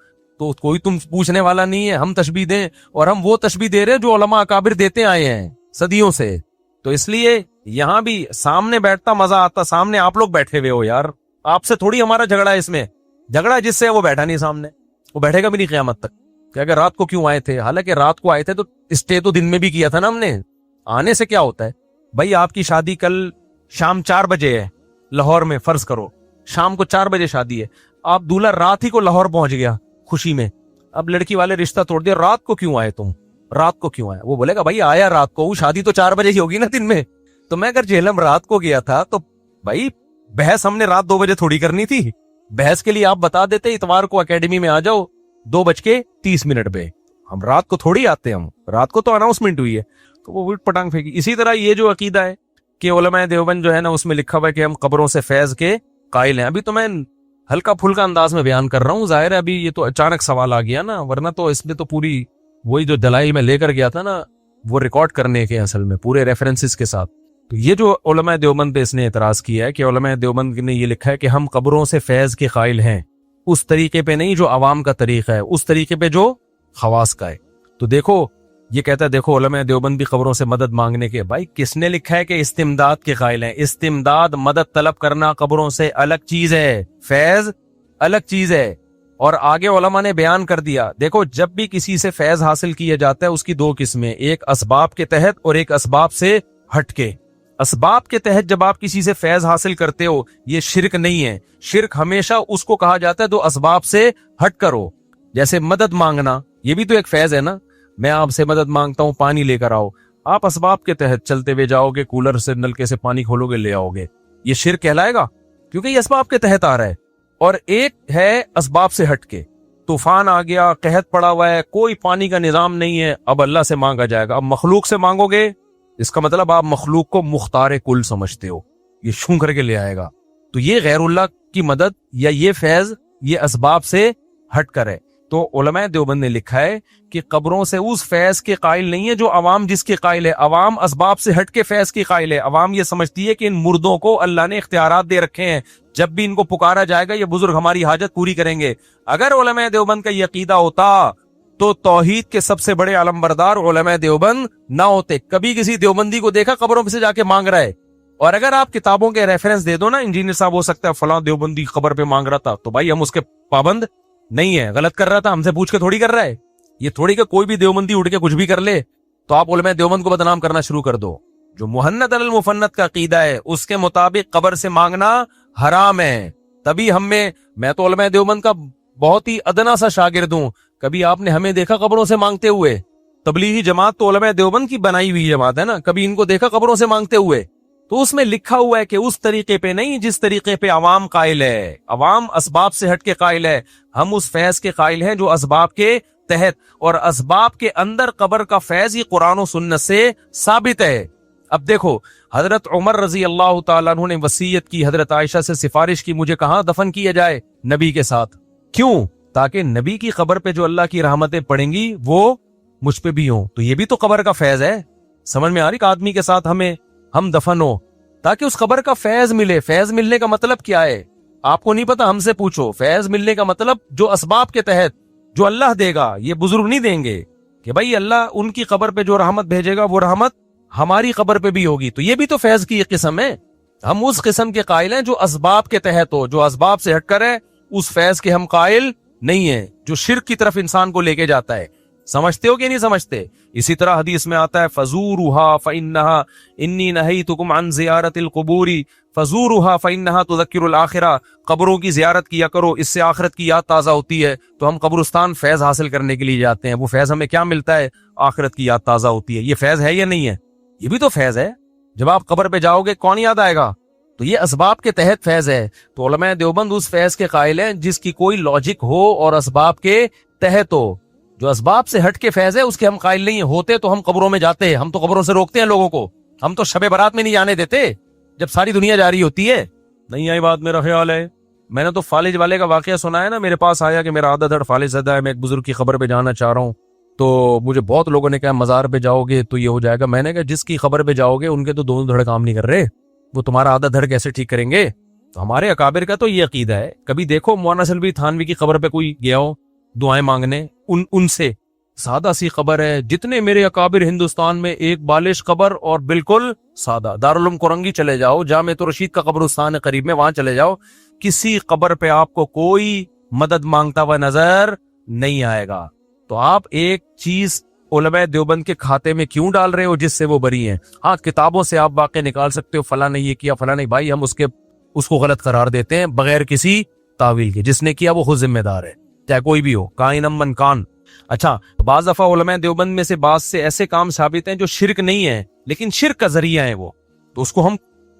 تو کوئی تم پوچھنے والا نہیں ہے, ہم تشبیہ دیں, اور ہم وہ تشبیہ دے رہے ہیں جو علماء اکابر دیتے آئے ہیں صدیوں سے. تو اس لیے یہاں بھی سامنے بیٹھتا مزہ آتا, سامنے آپ لوگ بیٹھے ہوئے ہو یار, آپ سے تھوڑی ہمارا جھگڑا ہے. اس میں جھگڑا جس سے وہ بیٹھا نہیں سامنے, وہ بیٹھے گا بھی نہیں قیامت تک کہ اگر رات کو کیوں آئے تھے. حالانکہ رات کو آئے تھے تو اسٹے تو دن میں بھی کیا تھا نا ہم نے. آنے سے کیا ہوتا ہے بھائی؟ آپ کی شادی کل شام 4 بجے ہے لاہور میں, فرض کرو شام کو 4 بجے شادی ہے, آپ دولہا رات ہی کو لاہور پہنچ گیا خوشی میں. اب لڑکی والے رشتہ توڑ دیا, رات کو کیوں آئے تم, رات کو کیوں آئے؟ وہ بولے گا بھائی آیا رات کو, وہ شادی تو 4 بجے ہی ہوگی نا دن میں. تو میں اگر جہلم رات کو گیا تھا تو بھائی بحث ہم نے رات 2 بجے تھوڑی کرنی تھی. بحث کے لیے آپ بتا دیتے اتوار کو اکیڈمی میں آ جاؤ 2:30 پہ. ہم رات کو تھوڑی آتے, ہم رات کو تو اناؤنسمنٹ ہوئی ہے تو وہ وٹ پٹانگ پھینکی. اسی طرح یہ جو عقیدہ ہے کہ علماء دیوبند جو ہے نا اس میں لکھا ہوا ہے کہ ہم قبروں سے فیض کے قائل ہیں. ابھی تو میں ہلکا پھلکا انداز میں بیان کر رہا ہوں, ظاہر ہے ابھی یہ تو اچانک سوال آ گیا نا, ورنہ تو اس میں تو پوری وہی جو دلائل میں لے کر گیا تھا نا وہ ریکارڈ کرنے کے اصل میں پورے ریفرنسز کے ساتھ. تو یہ جو علماء دیوبند پہ اس نے اعتراض کیا ہے کہ علماء دیوبند نے یہ لکھا ہے کہ ہم قبروں سے فیض کے قائل ہیں, اس طریقے پہ نہیں جو عوام کا طریقہ ہے, اس طریقے پہ جو خواص کا ہے. تو دیکھو یہ کہتا ہے دیکھو علماء دیوبند بھی قبروں سے مدد مانگنے کے. بھائی کس نے لکھا ہے کہ استمداد کے قائل ہیں؟ استمداد, مدد طلب کرنا قبروں سے الگ چیز ہے, فیض الگ چیز ہے. اور آگے علماء نے بیان کر دیا دیکھو جب بھی کسی سے فیض حاصل کیا جاتا ہے اس کی 2 قسمیں, ایک اسباب کے تحت اور ایک اسباب سے ہٹ کے. اسباب کے تحت جب آپ کسی سے فیض حاصل کرتے ہو یہ شرک نہیں ہے. شرک ہمیشہ اس کو کہا جاتا ہے تو اسباب سے ہٹ کرو. جیسے مدد مانگنا, یہ بھی تو ایک فیض ہے نا. میں آپ سے مدد مانگتا ہوں پانی لے کر آؤ, آپ اسباب کے تحت چلتے ہوئے جاؤ گے, کولر سے نلکے سے پانی کھولو گے لے آؤ گے, یہ شرک کہلائے گا کیونکہ یہ اسباب کے تحت آ رہا ہے. اور ایک ہے اسباب سے ہٹ کے, طوفان آ گیا, قحط پڑا ہوا ہے, کوئی پانی کا نظام نہیں ہے, اب اللہ سے مانگا جائے گا. اب مخلوق سے مانگو گے, اس کا مطلب آپ مخلوق کو مختار کل سمجھتے ہو, یہ شوں کر کے لے آئے گا. تو یہ غیر اللہ کی مدد یا یہ فیض یہ اسباب سے ہٹ کر ہے. تو علماء دیوبند نے لکھا ہے کہ قبروں سے اس فیض کے قائل نہیں ہے جو عوام جس کے قائل ہے. عوام اسباب سے ہٹ کے فیض کی قائل ہے. عوام یہ سمجھتی ہے کہ ان مردوں کو اللہ نے اختیارات دے رکھے ہیں, جب بھی ان کو پکارا جائے گا یہ بزرگ ہماری حاجت پوری کریں گے. اگر علماء دیوبند کا یہ عقیدہ ہوتا تو توحید کے سب سے بڑے علمبردار علماء دیوبند نہ ہوتے. کبھی کسی دیوبندی کو دیکھا قبروں سے جا کے مانگ رہا ہے؟ اور اگر آپ کتابوں کے ریفرنس دے دو نا, انجینئر صاحب ہو سکتا ہے فلاں دیوبندی قبر پہ مانگ رہا تھا, تو بھائی ہم اس کے پابند نہیں ہے, غلط کر رہا تھا, ہم سے پوچھ کے تھوڑی کر رہا ہے. یہ تھوڑی کہ کوئی بھی دیوبندی اٹھ کے کچھ بھی کر لے تو آپ علماء دیوبند کو بدنام کرنا شروع کر دو. جو مہند المفند کا عقیدہ ہے اس کے مطابق قبر سے مانگنا حرام ہے. تبھی میں تو علماء دیوبند کا بہت ہی ادنا سا شاگرد ہوں. کبھی آپ نے ہمیں دیکھا قبروں سے مانگتے ہوئے؟ تبلیغی جماعت تو علماء دیوبند کی بنائی ہوئی جماعت ہے نا. کبھی ان کو دیکھا قبروں سے مانگتے ہوئے؟ تو اس میں لکھا ہوا ہے کہ اس طریقے پہ نہیں جس طریقے پہ عوام قائل ہے. عوام اسباب سے ہٹ کے قائل ہے. ہم اس فیض کے قائل ہیں جو اسباب کے تحت اور اسباب کے اندر قبر کا فیض ہی قرآن و سنت سے ثابت ہے. اب دیکھو حضرت عمر رضی اللہ تعالیٰ عنہ نے وصیت کی, حضرت عائشہ سے سفارش کی مجھے کہاں دفن کیا جائے؟ نبی کے ساتھ. کیوں؟ تاکہ نبی کی قبر پہ جو اللہ کی رحمتیں پڑیں گی وہ مجھ پہ بھی ہوں. تو یہ بھی تو قبر کا فیض ہے. سمجھ میں آ رہی؟ آدمی کے ساتھ ہم دفن ہو تاکہ اس قبر کا فیض ملے. فیض ملنے کا مطلب کیا ہے آپ کو نہیں پتا؟ ہم سے پوچھو. فیض ملنے کا مطلب جو اسباب کے تحت جو اللہ دے گا, یہ بزرگ نہیں دیں گے کہ بھائی اللہ ان کی قبر پہ جو رحمت بھیجے گا وہ رحمت ہماری قبر پہ بھی ہوگی. تو یہ بھی تو فیض کی ایک قسم ہے. ہم اس قسم کے قائل ہیں جو اسباب کے تحت ہو. جو اسباب سے ہٹ کر ہے اس فیض کے ہم قائل نہیں ہیں جو شرک کی طرف انسان کو لے کے جاتا ہے. سمجھتے ہو کہ نہیں سمجھتے؟ اسی طرح حدیث میں آتا ہے فزورها فإنها انی نہیتکم عن زیارت القبور فزورها فإنها تذکر الآخرہ. قبروں کی زیارت کیا کرو, اس سے آخرت کی یاد تازہ ہوتی ہے. تو ہم قبرستان فیض حاصل کرنے کے لیے جاتے ہیں. وہ فیض ہمیں کیا ملتا ہے؟ آخرت کی یاد تازہ ہوتی ہے. یہ فیض ہے یا نہیں ہے؟ یہ بھی تو فیض ہے. جب آپ قبر پہ جاؤ گے کون یاد آئے گا؟ تو یہ اسباب کے تحت فیض ہے. تو علماء دیوبند اس فیض کے قائل ہیں جس کی کوئی لاجک ہو اور اسباب کے تحت ہو. جو اسباب سے ہٹ کے فیض ہے اس کے ہم قائل نہیں ہوتے. تو ہم قبروں میں جاتے ہیں, ہم تو قبروں سے روکتے ہیں لوگوں کو. ہم تو شب برات میں نہیں جانے دیتے جب ساری دنیا جا رہی ہوتی ہے. نہیں آئی بات؟ میرا خیال ہے میں نے تو فالج والے کا واقعہ سنا ہے نا. میرے پاس آیا کہ میرا آدھا دھڑ فالج زدہ ہے, میں ایک بزرگ کی قبر پہ جانا چاہ رہا ہوں. تو مجھے بہت لوگوں نے کہا مزار پہ جاؤ گے تو یہ ہو جائے گا. میں نے کہا جس کی قبر پہ جاؤ گے ان کے تو دونوں دھڑ کام نہیں کر رہے, وہ تمہارا آدھا دھڑ کیسے ٹھیک کریں گے؟ تو ہمارے اکابر کا تو یہ عقیدہ ہے. کبھی دیکھو مولانا سلوی تھانوی کی قبر پہ کوئی گیا ہو دعائیں مانگنے, ان سے سادہ سی قبر ہے. جتنے میرے اکابر ہندوستان میں ایک بالش قبر اور بالکل سادہ. دارالعلوم کورنگی چلے جاؤ, جامع رشید کا قبرستان ہے قریب میں, وہاں چلے جاؤ, کسی قبر پہ آپ کو کوئی مدد مانگتا ہوا نظر نہیں آئے گا. تو آپ ایک چیز علماء دیوبند کے کھاتے میں کیوں ڈال رہے ہو جس سے وہ بری ہیں؟ ہاں کتابوں سے آپ واقع نکال سکتے ہو, فلاں نے یہ کیا فلاں نہیں. بھائی ہم اس کو غلط قرار دیتے ہیں بغیر کسی تعویل کے. جس نے کیا وہ خود ذمہ دار ہے, چاہے کوئی بھی ہو, کائنم من کان. اچھا, بعض دفعہ علماء دیوبند میں سے بعض سے ایسے کام ثابت ہیں جو شرک نہیں ہے لیکن شرک کا ذریعہ ہے وہ, تو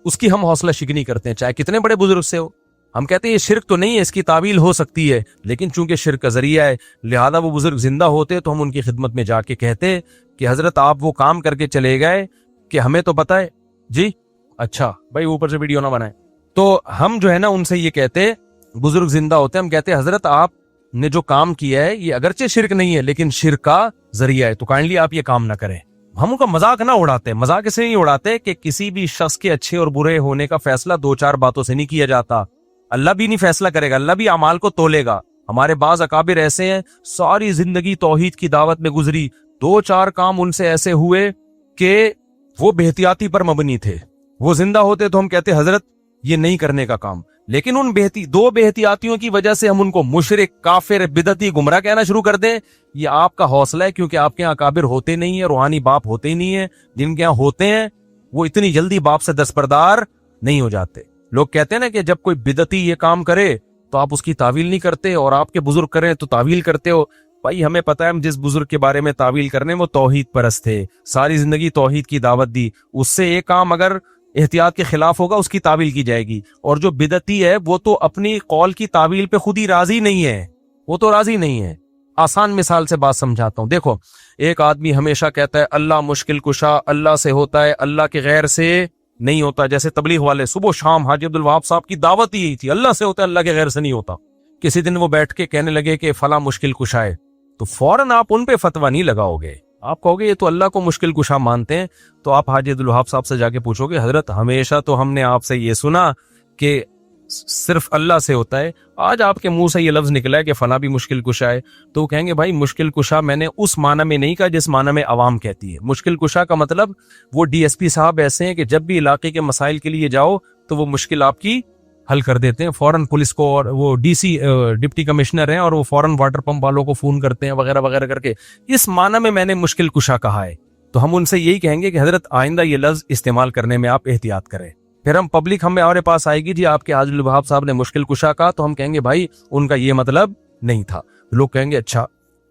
اس کی ہم حوصلہ شکنی کرتے ہیں چاہے کتنے بڑے بزرگ سے ہو. ہم کہتے ہیں یہ شرک تو نہیں ہے, اس کی تعویل ہو سکتی ہے, لیکن چونکہ شرک کا ذریعہ ہے لہذا وہ بزرگ زندہ ہوتے تو ہم ان کی خدمت میں جا کے کہتے کہ حضرت آپ وہ کام کر کے چلے گئے کہ ہمیں تو پتہ ہے جی. اچھا بھائی اوپر سے ویڈیو نہ بنائیں. تو ہم جو ہے نا ان سے یہ کہتے, بزرگ زندہ ہوتے, ہم کہتے حضرت آپ نے جو کام کیا ہے یہ اگرچہ شرک نہیں ہے لیکن شرک کا ذریعہ ہے, تو کائنڈلی آپ یہ کام نہ کریں. ہم ان کا مذاق نہ اڑاتے. مذاق اسے نہیں اڑاتے کہ کسی بھی شخص کے اچھے اور برے ہونے کا فیصلہ 2-4 باتوں سے نہیں کیا جاتا. اللہ بھی نہیں فیصلہ کرے گا, اللہ بھی اعمال کو تولے گا. ہمارے بعض اکابر ایسے ہیں ساری زندگی توحید کی دعوت میں گزری, 2-4 کام ان سے ایسے ہوئے کہ وہ بے-احتیاطی پر مبنی تھے. وہ زندہ ہوتے تو ہم کہتے حضرت یہ نہیں کرنے کا کام, لیکن ان 2 بے احتیاطیوں کی وجہ سے ہم ان کو مشرک, کافر, بدعتی, گمراہ کہنا شروع کر دیں. یہ آپ کا حوصلہ ہے کیونکہ آپ کے یہاں اکابر ہوتے نہیں ہیں, روحانی باپ ہوتے ہی نہیں ہیں. جن کے یہاں ہوتے ہیں وہ اتنی جلدی باپ سے دستبردار نہیں ہو جاتے. لوگ کہتے ہیں نا کہ جب کوئی بدعتی یہ کام کرے تو آپ اس کی تعویل نہیں کرتے اور آپ کے بزرگ کریں تو تعویل کرتے ہو. بھائی ہمیں پتہ ہے ہم جس بزرگ کے بارے میں تعویل کرنے وہ توحید پرست تھے, ساری زندگی توحید کی دعوت دی. اس سے ایک کام اگر احتیاط کے خلاف ہوگا اس کی تعویل کی جائے گی. اور جو بدعتی ہے وہ تو اپنی قول کی تعویل پہ خود ہی راضی نہیں ہے, وہ تو راضی نہیں ہے. آسان مثال سے بات سمجھاتا ہوں. دیکھو ایک آدمی ہمیشہ کہتا ہے اللہ مشکل کشا اللہ سے ہوتا ہے, اللہ کے غیر سے نہیں ہوتا. جیسے تبلیغ والے صبح شام حاجی عبدالوہاب صاحب کی دعوت ہی تھی اللہ سے ہوتا ہے, اللہ کے غیر سے نہیں ہوتا. کسی دن وہ بیٹھ کے کہنے لگے کہ فلاں مشکل کشا ہے, تو فوراً آپ ان پہ فتویٰ نہیں لگاؤ گے. آپ کہو گے یہ تو اللہ کو مشکل کشا مانتے ہیں. تو آپ حاجی عبدالوہاب صاحب سے جا کے پوچھو گے حضرت ہمیشہ تو ہم نے آپ سے یہ سنا کہ صرف اللہ سے ہوتا ہے, آج آپ کے منہ سے یہ لفظ نکلا ہے کہ فلاں بھی مشکل کشا ہے. تو وہ کہیں گے بھائی مشکل کشا میں نے اس معنی میں نہیں کہا جس معنی میں عوام کہتی ہے. مشکل کشا کا مطلب وہ ڈی ایس پی صاحب ایسے ہیں کہ جب بھی علاقے کے مسائل کے لیے جاؤ تو وہ مشکل آپ کی حل کر دیتے ہیں فوراً پولیس کو, اور وہ ڈی سی ڈپٹی کمشنر ہیں اور وہ فوراً واٹر پمپ والوں کو فون کرتے ہیں وغیرہ وغیرہ کر کے. اس معنی میں میں نے مشکل کشا کہا ہے. تو ہم ان سے یہی کہیں گے کہ حضرت آئندہ یہ لفظ استعمال کرنے میں آپ احتیاط کریں. پھر ہم پبلک ہمارے پاس آئے گی جی آپ کے حاجی الوہاب صاحب نے مشکل کشا کہا, تو ہم کہیں گے بھائی ان کا یہ مطلب نہیں تھا. لوگ کہیں گے اچھا.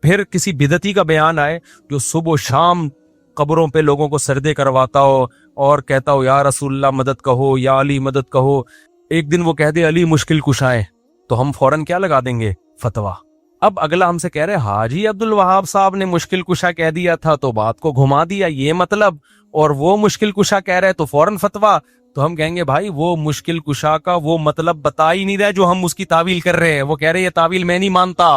پھر کسی بدعتی کا بیان آئے جو صبح و شام قبروں پہ لوگوں کو سردے کرواتا ہو اور کہتا ہو یا رسول اللہ مدد کہو, یا علی مدد کہو, ایک دن وہ کہہ دے علی مشکل کشا ہے, تو ہم فوراً کیا لگا دیں گے؟ فتوا. اب اگلا ہم سے کہہ رہے حاجی عبد الوہاب صاحب نے مشکل کشا کہہ دیا تھا تو بات کو گھما دیا یہ مطلب, اور وہ مشکل کشا کہہ رہے تو فوراً فتوا. تو ہم کہیں گے بھائی وہ مشکل کشا کا وہ مطلب بتا ہی نہیں رہے جو ہم اس کی تعویل کر رہے ہیں. وہ کہہ رہے یہ تعویل میں نہیں مانتا,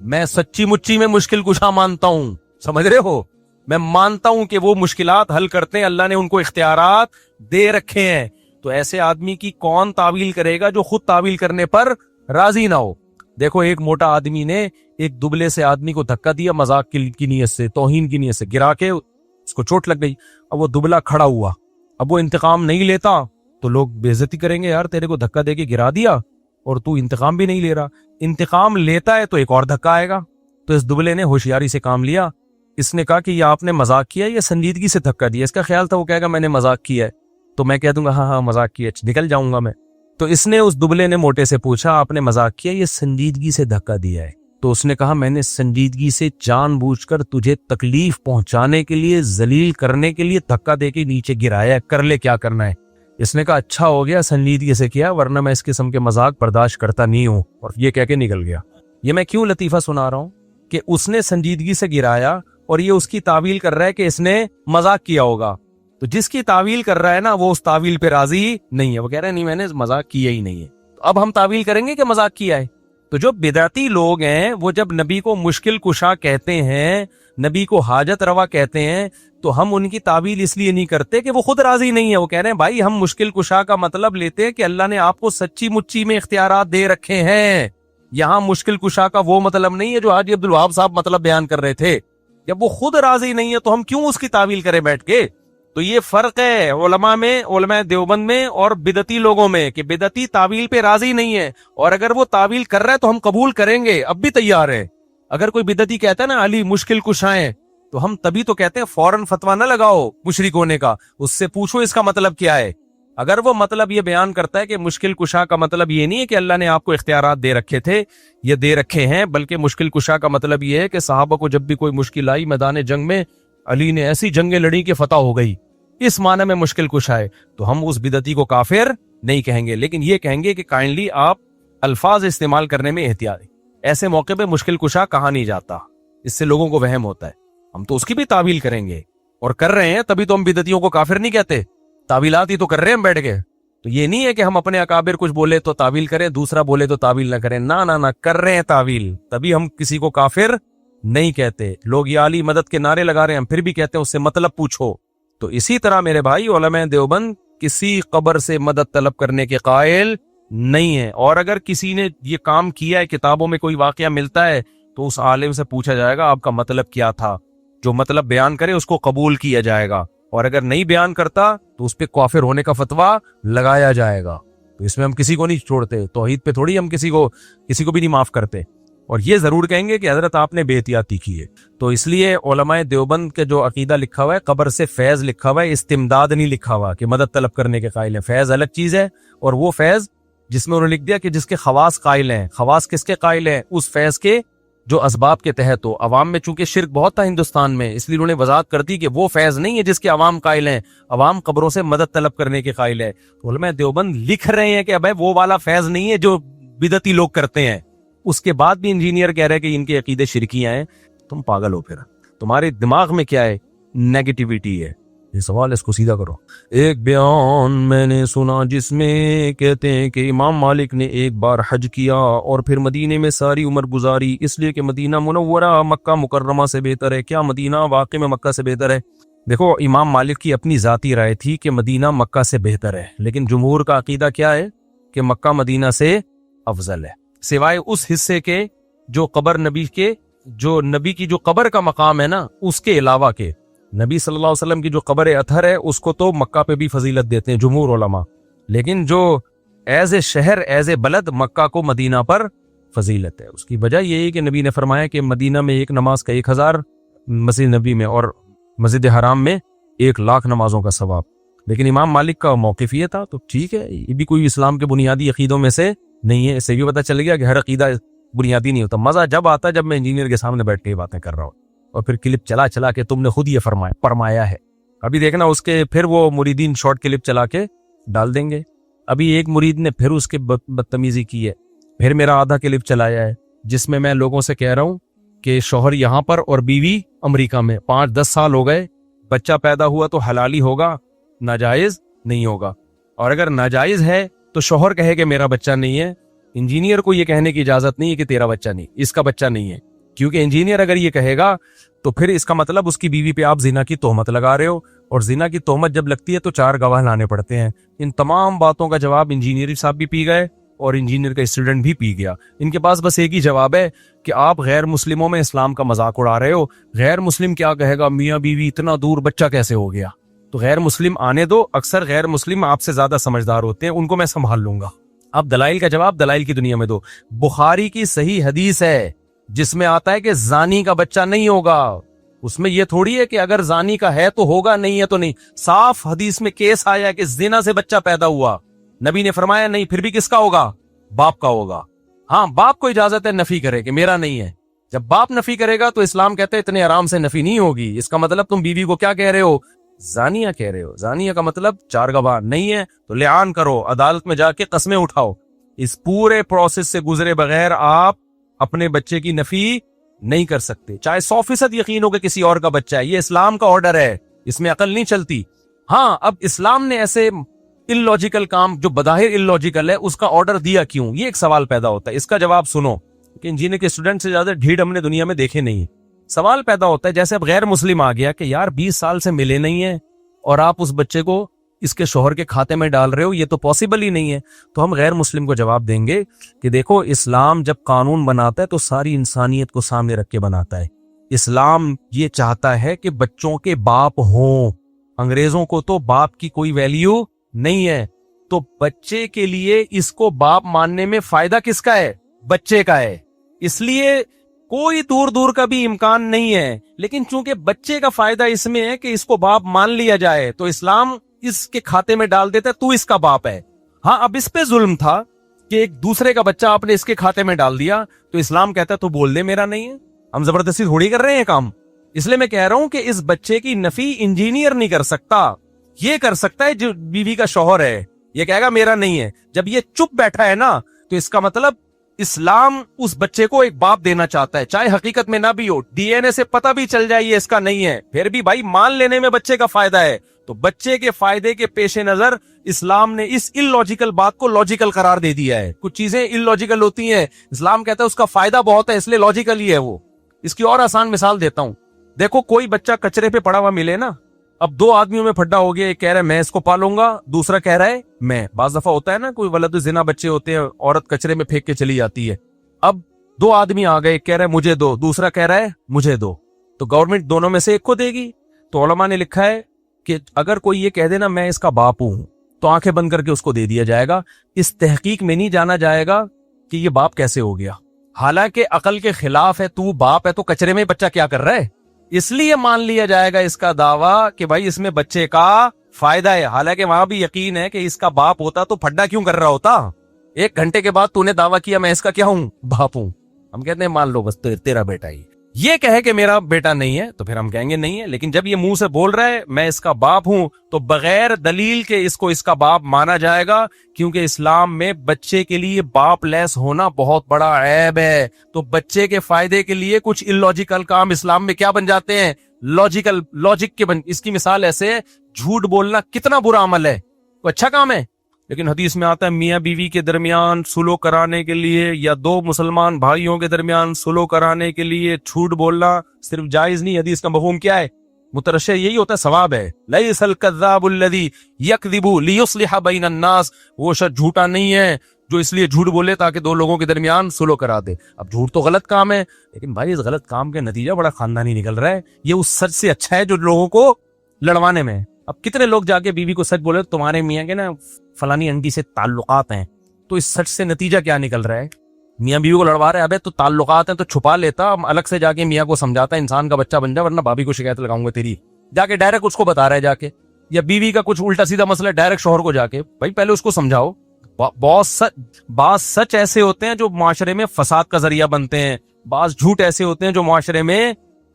میں سچی مچی میں مشکل کشا مانتا ہوں. سمجھ رہے ہو؟ میں مانتا ہوں کہ وہ مشکلات حل کرتے ہیں, اللہ نے ان کو اختیارات دے رکھے ہیں. تو ایسے آدمی کی کون تعویل کرے گا جو خود تعویل کرنے پر راضی نہ ہو؟ دیکھو ایک موٹا آدمی نے ایک دبلے سے آدمی کو دھکا دیا مذاق کی نیت سے, توہین کی نیت سے, گرا کے اس کو چوٹ لگ گئی. اب وہ دبلا کھڑا ہوا, اب وہ انتقام نہیں لیتا تو لوگ بے عزتی کریں گے, یار تیرے کو دھکا دے کے گرا دیا اور تو انتقام بھی نہیں لے رہا. انتقام لیتا ہے تو ایک اور دھکا آئے گا. تو اس دبلے نے ہوشیاری سے کام لیا, اس نے کہا کہ یہ آپ نے مذاق کیا یا سنجیدگی سے دھکا دیا. اس کا خیال تھا وہ کہے گا میں نے مذاق کیا ہے, تو میں کہہ دوں گا ہاں ہاں مذاق کیا, نکل جاؤں گا میں. تو اس نے اس دبلے نے موٹے سے پوچھا آپ نے مذاق کیا یا سنجیدگی سے دھکا دیا ہے؟ تو اس نے کہا میں نے سنجیدگی سے جان بوجھ کر تجھے تکلیف پہنچانے کے لیے, ذلیل کرنے کے لیے دھکا دے کے نیچے گرایا, کر لے کیا کرنا ہے. اس نے کہا اچھا ہو گیا سنجیدگی سے کیا, ورنہ میں اس قسم کے مذاق برداشت کرتا نہیں ہوں, اور یہ کہہ کے نکل گیا. یہ میں کیوں لطیفہ سنا رہا ہوں کہ اس نے سنجیدگی سے گرایا اور یہ اس کی تعویل کر رہا ہے کہ اس نے مذاق کیا ہوگا. تو جس کی تعویل کر رہا ہے نا وہ اس تعویل پہ راضی نہیں ہے, وہ کہہ رہا ہے نہیں میں نے مذاق کیا ہی نہیں ہے. تو اب ہم تعویل کریں گے کہ مذاق کیا ہے. تو جو بدعتی لوگ ہیں وہ جب نبی کو مشکل کشا کہتے ہیں, نبی کو حاجت روا کہتے ہیں, تو ہم ان کی تعویل اس لیے نہیں کرتے کہ وہ خود راضی نہیں ہے. وہ کہہ رہے ہیں بھائی ہم مشکل کشا کا مطلب لیتے ہیں کہ اللہ نے آپ کو سچی مچی میں اختیارات دے رکھے ہیں. یہاں مشکل کشا کا وہ مطلب نہیں ہے جو حاجی عبد الوہاب صاحب مطلب بیان کر رہے تھے. جب وہ خود راضی نہیں ہے تو ہم کیوں اس کی تعویل کریں بیٹھ کے؟ تو یہ فرق ہے علماء میں, علماء دیوبند میں اور بدعتی لوگوں میں, کہ بدعتی تعویل پہ راضی نہیں ہے, اور اگر وہ تعویل کر رہا ہے تو ہم قبول کریں گے, اب بھی تیار ہے. اگر کوئی بدعتی کہتا ہے نا علی مشکل کشائیں, تو ہم تبھی تو کہتے ہیں فوراً فتویٰ نہ لگاؤ مشرک ہونے کا, اس سے پوچھو اس کا مطلب کیا ہے. اگر وہ مطلب یہ بیان کرتا ہے کہ مشکل کشا کا مطلب یہ نہیں ہے کہ اللہ نے آپ کو اختیارات دے رکھے تھے, یہ دے رکھے ہیں, بلکہ مشکل کشا کا مطلب یہ ہے کہ صحابہ کو جب بھی کوئی مشکل آئی میدان جنگ میں علی نے ایسی جنگیں لڑی کہ فتح ہو گئی, اس معنی میں مشکل کشا ہے, تو ہم اس بدعتی کو کافر نہیں کہیں گے, لیکن یہ کہیں گے کہ کائنڈلی آپ الفاظ استعمال کرنے میں احتیاط. ایسے موقع پہ مشکل کشا کہا نہیں جاتا, اس سے لوگوں کو وہم ہوتا ہے. ہم تو اس کی بھی تعویل کریں گے اور کر رہے ہیں, تبھی تو ہم بدعتیوں کو کافر نہیں کہتے. تعویلات ہی تو کر رہے ہیں ہم بیٹھ کے. تو یہ نہیں ہے کہ ہم اپنے اکابر کچھ بولے تو تعویل کریں, دوسرا بولے تو تعویل نہ کریں. نہ کر رہے ہیں تعویل, تبھی ہم کسی کو کافر نہیں کہتے. لوگ یا علی مدد کے نعرے لگا رہے ہیں, ہم پھر بھی کہتے ہیں اس سے مطلب پوچھو. تو اسی طرح میرے بھائی علماء دیوبند کسی قبر سے مدد طلب کرنے کے قائل نہیں ہے, اور اگر کسی نے یہ کام کیا ہے, کتابوں میں کوئی واقعہ ملتا ہے, تو اس عالم سے پوچھا جائے گا آپ کا مطلب کیا تھا. جو مطلب بیان کرے اس کو قبول کیا جائے گا, اور اگر نہیں بیان کرتا تو اس پہ کافر ہونے کا فتویٰ لگایا جائے گا. تو اس میں ہم کسی کو نہیں چھوڑتے, توحید پہ تھوڑی ہم کسی کو بھی نہیں معاف کرتے. اور یہ ضرور کہیں گے کہ حضرت آپ نے بے احتیاطی کی ہے. تو اس لیے علماء دیوبند کے جو عقیدہ لکھا ہوا ہے, قبر سے فیض لکھا ہوا ہے, استمداد نہیں لکھا ہوا کہ مدد طلب کرنے کے قائل ہیں. فیض الگ چیز ہے, اور وہ فیض جس میں انہوں نے لکھ دیا کہ جس کے خواص قائل ہیں. خواص کس کے قائل ہیں؟ اس فیض کے جو اسباب کے تحت ہو. عوام میں چونکہ شرک بہت تھا ہندوستان میں, اس لیے انہوں نے وضاحت کر دی کہ وہ فیض نہیں ہے جس کے عوام قائل ہیں. عوام قبروں سے مدد طلب کرنے کے قائل ہے. تو علماء دیوبند لکھ رہے ہیں کہ ابے وہ والا فیض نہیں ہے جو بدعتی لوگ کرتے ہیں. اس کے بعد بھی انجینئر کہہ رہے ہیں کہ ان کے عقیدے شرکیاں ہیں. تم پاگل ہو, پھر تمہارے دماغ میں کیا ہے؟ نیگیٹیوٹی ہے. یہ سوال اس کو سیدھا کرو. ایک بیان میں نے سنا جس میں کہتے ہیں کہ امام مالک نے ایک بار حج کیا اور پھر مدینے میں ساری عمر گزاری, اس لیے کہ مدینہ منورہ مکہ مکرمہ سے بہتر ہے. کیا مدینہ واقعی میں مکہ سے بہتر ہے؟ دیکھو امام مالک کی اپنی ذاتی رائے تھی کہ مدینہ مکہ سے بہتر ہے, لیکن جمہور کا عقیدہ کیا ہے کہ مکہ مدینہ سے افضل ہے, سوائے اس حصے کے جو قبر نبی کے, جو نبی کی جو قبر کا مقام ہے نا, اس کے علاوہ کے. نبی صلی اللہ علیہ وسلم کی جو قبر اطہر ہے اس کو تو مکہ پہ بھی فضیلت دیتے ہیں جمہور علماء, لیکن جو ایز اے شہر ایز اے بلد مکہ کو مدینہ پر فضیلت ہے. اس کی وجہ یہ ہے کہ نبی نے فرمایا کہ مدینہ میں ایک نماز کا 1000، مسجد نبی میں اور مسجد حرام میں 1,00,000 نمازوں کا ثواب. لیکن امام مالک کا موقف یہ تھا، تو ٹھیک ہے، یہ بھی کوئی اسلام کے بنیادی عقیدوں میں سے نہیں ہے. اس سے بھی پتہ چل گیا کہ ہر عقیدہ بنیادی نہیں ہوتا. مزہ جب آتا ہے جب میں انجینئر کے سامنے بیٹھ کے باتیں کر رہا ہوں اور پھر کلپ چلا کے تم نے خود یہ فرمایا ہے. ابھی دیکھنا اس کے پھر وہ مریدین شارٹ کلپ چلا کے ڈال دیں گے. ابھی ایک مرید نے پھر اس کے بدتمیزی کی ہے، پھر میرا آدھا کلپ چلایا ہے جس میں لوگوں سے کہہ رہا ہوں کہ شوہر یہاں پر اور بیوی امریکہ میں، 5-10 سال ہو گئے، بچہ پیدا ہوا تو حلالی ہوگا، ناجائز نہیں ہوگا. اور اگر ناجائز ہے تو شوہر کہے کہ میرا بچہ نہیں ہے، انجینئر کو یہ کہنے کی اجازت نہیں ہے کہ تیرا بچہ نہیں، اس کا بچہ نہیں ہے. کیونکہ انجینئر اگر یہ کہے گا تو پھر اس کا مطلب اس کی بیوی پہ آپ زنا کی تہمت لگا رہے ہو، اور زنا کی تہمت جب لگتی ہے تو 4 گواہ لانے پڑتے ہیں. ان تمام باتوں کا جواب انجینئر صاحب بھی پی گئے اور انجینئر کا اسٹوڈنٹ بھی پی گیا. ان کے پاس بس ایک ہی جواب ہے کہ آپ غیر مسلموں میں اسلام کا مذاق اڑا رہے ہو. غیر مسلم کیا کہے گا، میاں بیوی اتنا دور بچہ کیسے ہو گیا؟ تو غیر مسلم آنے دو، اکثر غیر مسلم آپ سے زیادہ سمجھدار ہوتے ہیں، ان کو میں سنبھال لوں گا. اب دلائل کا جواب دلائل کی دنیا میں دو. بخاری کی صحیح حدیث ہے جس میں آتا ہے کہ زانی کا بچہ نہیں ہوگا. اس میں یہ تھوڑی ہے کہ اگر زانی کا ہے تو ہوگا، نہیں ہے تو نہیں. صاف حدیث میں کیس آیا کہ زنا سے بچہ پیدا ہوا، نبی نے فرمایا نہیں، پھر بھی کس کا ہوگا؟ باپ کا ہوگا. ہاں، باپ کو اجازت ہے نفی کرے کہ میرا نہیں ہے. جب باپ نفی کرے گا تو اسلام کہتے ہیں اتنے آرام سے نفی نہیں ہوگی. اس کا مطلب تم بیوی کو کیا کہہ رہے ہو؟ زانیہ کہہ رہے ہو. زانیہ کا مطلب 4 گواہ نہیں ہے تو لعان کرو، عدالت میں جا کے قسمیں اٹھاؤ. اس پورے پروسیس سے گزرے بغیر آپ اپنے بچے کی نفی نہیں کر سکتے، چاہے 100% یقین ہو کہ کسی اور کا بچہ ہے. یہ اسلام کا آرڈر ہے، اس میں عقل نہیں چلتی. ہاں، اب اسلام نے ایسے ان لاجیکل کام جو بظاہر ان لاجیکل ہے اس کا آرڈر دیا کیوں؟ یہ ایک سوال پیدا ہوتا ہے. اس کا جواب سنو کہ انجینئر کے اسٹوڈنٹ سے زیادہ ڈھیڑ ہم نے دنیا میں دیکھے نہیں. سوال پیدا ہوتا ہے جیسے اب غیر مسلم آ گیا کہ یار 20 سال سے ملے نہیں ہیں اور آپ اس بچے کو اس کے شوہر کے کھاتے میں ڈال رہے ہو، یہ تو پاسبل ہی نہیں ہے. تو ہم غیر مسلم کو جواب دیں گے کہ دیکھو، اسلام جب قانون بناتا ہے تو ساری انسانیت کو سامنے رکھ کے بناتا ہے. اسلام یہ چاہتا ہے کہ بچوں کے باپ ہوں. انگریزوں کو تو باپ کی کوئی ویلیو نہیں ہے. تو بچے کے لیے اس کو باپ ماننے میں فائدہ کس کا ہے؟ بچے کا ہے. اس لیے کوئی دور دور کا بھی امکان نہیں ہے. لیکن چونکہ بچے کا فائدہ اس میں ہے کہ اس کو باپ مان لیا جائے تو اسلام اس کے کھاتے میں ڈال دیتا ہے تو اس کا باپ ہے. ہاں، اب اس پہ ظلم تھا کہ ایک دوسرے کا بچہ آپ نے اس کے کھاتے میں ڈال دیا تو اسلام کہتا ہے تو بول دے میرا نہیں ہے. ہم زبردستی تھوڑی کر رہے ہیں کام. اس لیے میں کہہ رہا ہوں کہ اس بچے کی نفی انجینئر نہیں کر سکتا، یہ کر سکتا ہے جو بیوی کا شوہر ہے. یہ کہے گا میرا نہیں ہے. جب یہ چپ بیٹھا ہے نا تو اس کا مطلب اسلام اس بچے کو ایک باپ دینا چاہتا ہے، چاہے حقیقت میں نہ بھی ہو. ڈی این اے سے پتہ بھی چل جائے یہ اس کا نہیں ہے، پھر بھی بھائی مان لینے میں بچے کا فائدہ ہے. تو بچے کے فائدے کے پیش نظر اسلام نے اس ان لاجیکل بات کو لاجیکل قرار دے دیا ہے. کچھ چیزیں ان لاجیکل ہوتی ہیں، اسلام کہتا ہے اس کا فائدہ بہت ہے اس لیے لاجیکل ہی ہے وہ. اس کی اور آسان مثال دیتا ہوں. دیکھو، کوئی بچہ کچرے پہ پڑا ہوا ملے نا، اب 2 آدمیوں میں پھڈا ہو گیا. ایک کہہ رہا ہے میں اس کو پالوں گا، دوسرا کہہ رہا ہے میں. بعض دفعہ ہوتا ہے نا کوئی ولد زنا بچے ہوتے ہیں، عورت کچرے میں پھینک کے چلی جاتی ہے. اب 2 آدمی آ گئے، ایک کہہ رہا ہے مجھے دو، دوسرا کہہ رہا ہے مجھے دو. تو گورنمنٹ دونوں میں سے ایک کو دے گی. تو علماء نے لکھا ہے کہ اگر کوئی یہ کہہ دے نا میں اس کا باپ ہوں تو آنکھیں بند کر کے اس کو دے دیا جائے گا. اس تحقیق میں نہیں جانا جائے گا کہ یہ باپ کیسے ہو گیا، حالانکہ عقل کے خلاف ہے. تو باپ ہے تو کچرے میں بچہ کیا کر رہا ہے؟ اس لیے مان لیا جائے گا اس کا دعویٰ کہ بھائی اس میں بچے کا فائدہ ہے. حالانکہ وہاں بھی یقین ہے کہ اس کا باپ ہوتا تو پھڈا کیوں کر رہا ہوتا. 1 گھنٹے کے بعد تو نے دعویٰ کیا میں اس کا کیا ہوں؟ باپ ہوں. ہم کہتے ہیں مان لو بس تیرا بیٹا ہی. یہ کہے کہ میرا بیٹا نہیں ہے تو پھر ہم کہیں گے نہیں ہے. لیکن جب یہ منہ سے بول رہا ہے میں اس کا باپ ہوں تو بغیر دلیل کے اس کو اس کا باپ مانا جائے گا، کیونکہ اسلام میں بچے کے لیے باپ لیس ہونا بہت بڑا عیب ہے. تو بچے کے فائدے کے لیے کچھ ان لاجیکل کام اسلام میں کیا بن جاتے ہیں؟ لاجک کے اس کی مثال ایسے ہے، جھوٹ بولنا کتنا برا عمل ہے، تو اچھا کام ہے. لیکن حدیث میں آتا ہے میاں بیوی کے درمیان سلو کرانے کے لیے یا 2 مسلمان بھائیوں کے درمیان سلو کرانے کے لیے جھوٹ بولنا صرف جائز نہیں. حدیث کا مفہوم کیا ہے؟ مترشح یہی ہوتا ہے، ثواب ہے. لیس الکذاب الذی یکذب لیصلح بین الناس. وہ شخص جھوٹا نہیں ہے جو اس لیے جھوٹ بولے تاکہ 2 لوگوں کے درمیان سلو کرا دے. اب جھوٹ تو غلط کام ہے، لیکن بھائی اس غلط کام کے نتیجہ بڑا خاندانی نکل رہا ہے. یہ اس سچ سے اچھا ہے جو لوگوں کو لڑوانے میں. اب کتنے لوگ جا کے بیوی کو سچ بولے تمہارے میاں کے نا فلانی انٹی سے تعلقات ہیں، تو اس سچ سے نتیجہ کیا نکل رہا ہے؟ میاں بیوی کو لڑوا رہے ہیں، ابے تو تعلقات ہیں تو چھپا لیتا، الگ سے جا کے میاں کو سمجھاتا انسان کا بچہ بن جا ورنہ بھابھی کو شکایت لگاؤں گا تیری، جا کے ڈائریکٹ اس کو بتا رہا ہے جا کے، یا بیوی کا کچھ الٹا سیدھا مسئلہ ڈائریکٹ شوہر کو جا کے، بھائی پہلے اس کو سمجھاؤ۔ بعض سچ ایسے ہوتے ہیں جو معاشرے میں فساد کا ذریعہ بنتے ہیں، بعض جھوٹ ایسے ہوتے ہیں جو معاشرے میں،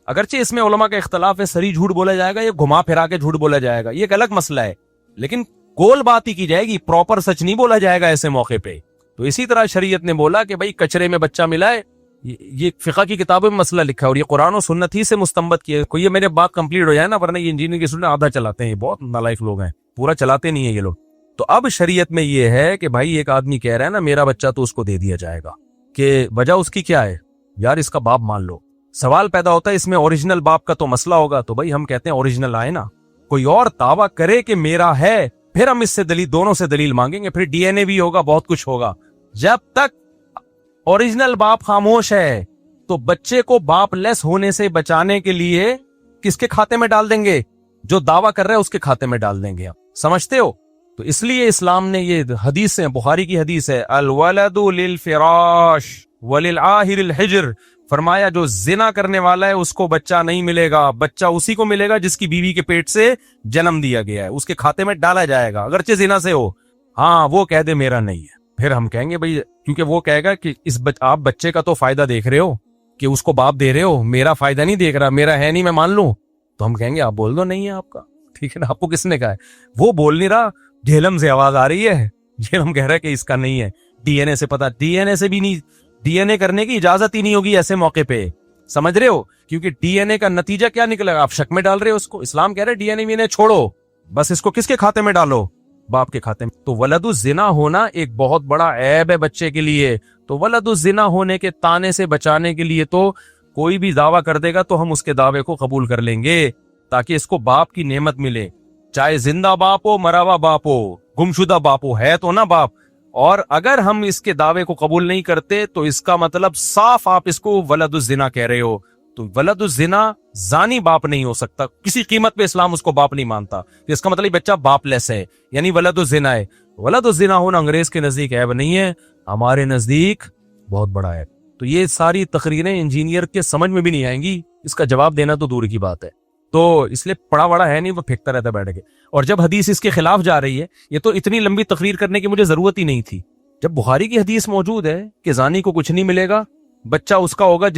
اگرچہ اس میں علماء کا اختلاف ہے، سری جھوٹ بولا جائے گا یا گھما پھرا کے جھوٹ بولا جائے گا، یہ ایک الگ مسئلہ ہے، لیکن گول بات ہی کی جائے گی، پراپر سچ نہیں بولا جائے گا ایسے موقع پہ۔ تو اسی طرح شریعت نے بولا کہ بھائی کچرے میں بچہ ملا ہے، یہ فقہ کی کتابوں میں مسئلہ لکھا ہے اور یہ قرآن و سنت ہی سے مستنبط کیا ہے۔ کوئی یہ میرے بات کمپلیٹ ہو جائے نا، ورنہ یہ انجینئرنگ کے اسٹوڈنٹ آدھا چلاتے ہیں، یہ بہت نالائق لوگ ہیں، پورا چلاتے نہیں ہیں یہ لوگ۔ تو اب شریعت میں یہ ہے کہ بھائی ایک آدمی کہہ رہا ہے نا میرا بچہ تو اس کو دے دیا جائے گا، کہ وجہ اس کی کیا ہے؟ یار اس کا باپ مان لو۔ سوال پیدا ہوتا ہے اس میں اوریجنل باپ کا تو مسئلہ ہوگا، تو بھائی ہم کہتے ہیں اوریجنل آئے نا، کوئی اور دعویٰ کرے کہ میرا ہے، پھر ہم اس سے دلیل، دونوں سے دلیل مانگیں گے، پھر ڈی این اے بھی ہوگا، بہت کچھ ہوگا۔ جب تک اوریجنل باپ خاموش ہے تو بچے کو باپ لیس ہونے سے بچانے کے لیے کس کے کھاتے میں ڈال دیں گے؟ جو دعویٰ کر رہے ہیں اس کے کھاتے میں ڈال دیں گے۔ سمجھتے ہو؟ تو اس لیے اسلام نے یہ حدیث ہے، بخاری کی حدیث ہے، الولد للفراش وللعاہر الحجر، فرمایا جو زنا کرنے والا ہے اس کو بچہ نہیں ملے گا، بچہ اسی کو ملے گا جس کی بیوی کے پیٹ سے جنم دیا گیا ہے، اس کے کھاتے میں ڈالا جائے گا، اگرچہ زنا سے ہو۔ ہاں وہ کہہ دے میرا نہیں ہے، پھر ہم کہیں گے بھائی، کیونکہ وہ کہے گا کہ آپ بچے کا تو فائدہ دیکھ رہے ہو کہ اس کو باپ دے رہے ہو، میرا فائدہ نہیں دیکھ رہا، میرا ہے نہیں میں مان لوں، تو ہم کہیں گے آپ بول دو نہیں ہے آپ کا، ٹھیک ہے نا، آپ کو کس نے کہا ہے؟ وہ بول نہیں رہا، جہلم سے آواز آ رہی ہے، جہلم کہہ رہا ہے کہ اس کا نہیں ہے، ڈی این اے سے پتا، ڈی این اے سے بھی نہیں، ڈی این اے کرنے کی اجازت ہی نہیں ہوگی ایسے موقع پہ، سمجھ رہے ہو؟ کیونکہ ڈی این اے کا نتیجہ کیا نکلے گا؟ آپ شک میں ڈال رہے ہو اس کو۔ اسلام کہہ رہے ڈی این اے وینے چھوڑو، بس اس کو کس کے کھاتے میں ڈالو؟ باپ کے کھاتے میں۔ تو ولد الزنا ہونا ایک بہت بڑا عیب ہے بچے کے لیے، تو ولد الزنا ہونے کے طعنے سے بچانے کے لیے تو کوئی بھی دعویٰ کر دے گا تو ہم اس کے دعوے کو قبول کر لیں گے، تاکہ اس کو باپ کی نعمت ملے، چاہے زندہ باپ ہو، مرا ہوا باپ ہو، گمشدہ باپ ہو، ہے تو نا باپ۔ اور اگر ہم اس کے دعوے کو قبول نہیں کرتے تو اس کا مطلب صاف آپ اس کو ولد الزنا کہہ رہے ہو۔ تو ولد الزنا زانی باپ نہیں ہو سکتا، کسی قیمت پہ اسلام اس کو باپ نہیں مانتا، اس کا مطلب بچہ باپ لیس ہے، یعنی ولد الزنا ہے۔ ولد الزنا ہونا انگریز کے نزدیک عیب نہیں ہے، ہمارے نزدیک بہت بڑا ہے۔ تو یہ ساری تقریریں انجینئر کے سمجھ میں بھی نہیں آئیں گی، اس کا جواب دینا تو دور کی بات ہے، تو اس لیے پڑا بڑا ہے نہیں، وہ پھینکتا رہتا بیٹھ کے۔ اور جب حدیث اس کے خلاف جا رہی ہے، یہ تو اتنی لمبی تقریر کرنے کی مجھے ضرورت ہی نہیں تھی، جب بخاری کی حدیث موجود ہے کہ زانی کو کچھ نہیں ملے گا، بچہ اس کا ہوگا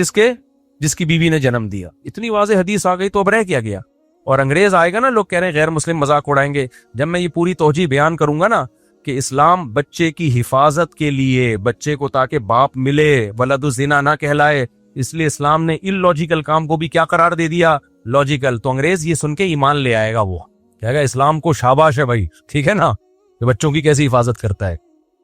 جس کی بیوی نے جنم دیا، اتنی واضح حدیث آ گئی تو اب رہ کیا گیا؟ اور انگریز آئے گا نا، لوگ کہہ رہے ہیں غیر مسلم مذاق اڑائیں گے، جب میں یہ پوری توجیہ بیان کروں گا نا کہ اسلام بچے کی حفاظت کے لیے، بچے کو تاکہ باپ ملے، ولد الزنا نہ کہلائے، اس لیے اسلام نے ان لاجیکل کام کو بھی کیا قرار دے دیا؟ لاجیکل۔ تو انگریز یہ سن کے ایمان لے آئے گا، وہ کہے گا اسلام کو شاباش ہے بھائی، ٹھیک ہے نا، کہ بچوں کی کیسی حفاظت کرتا ہے۔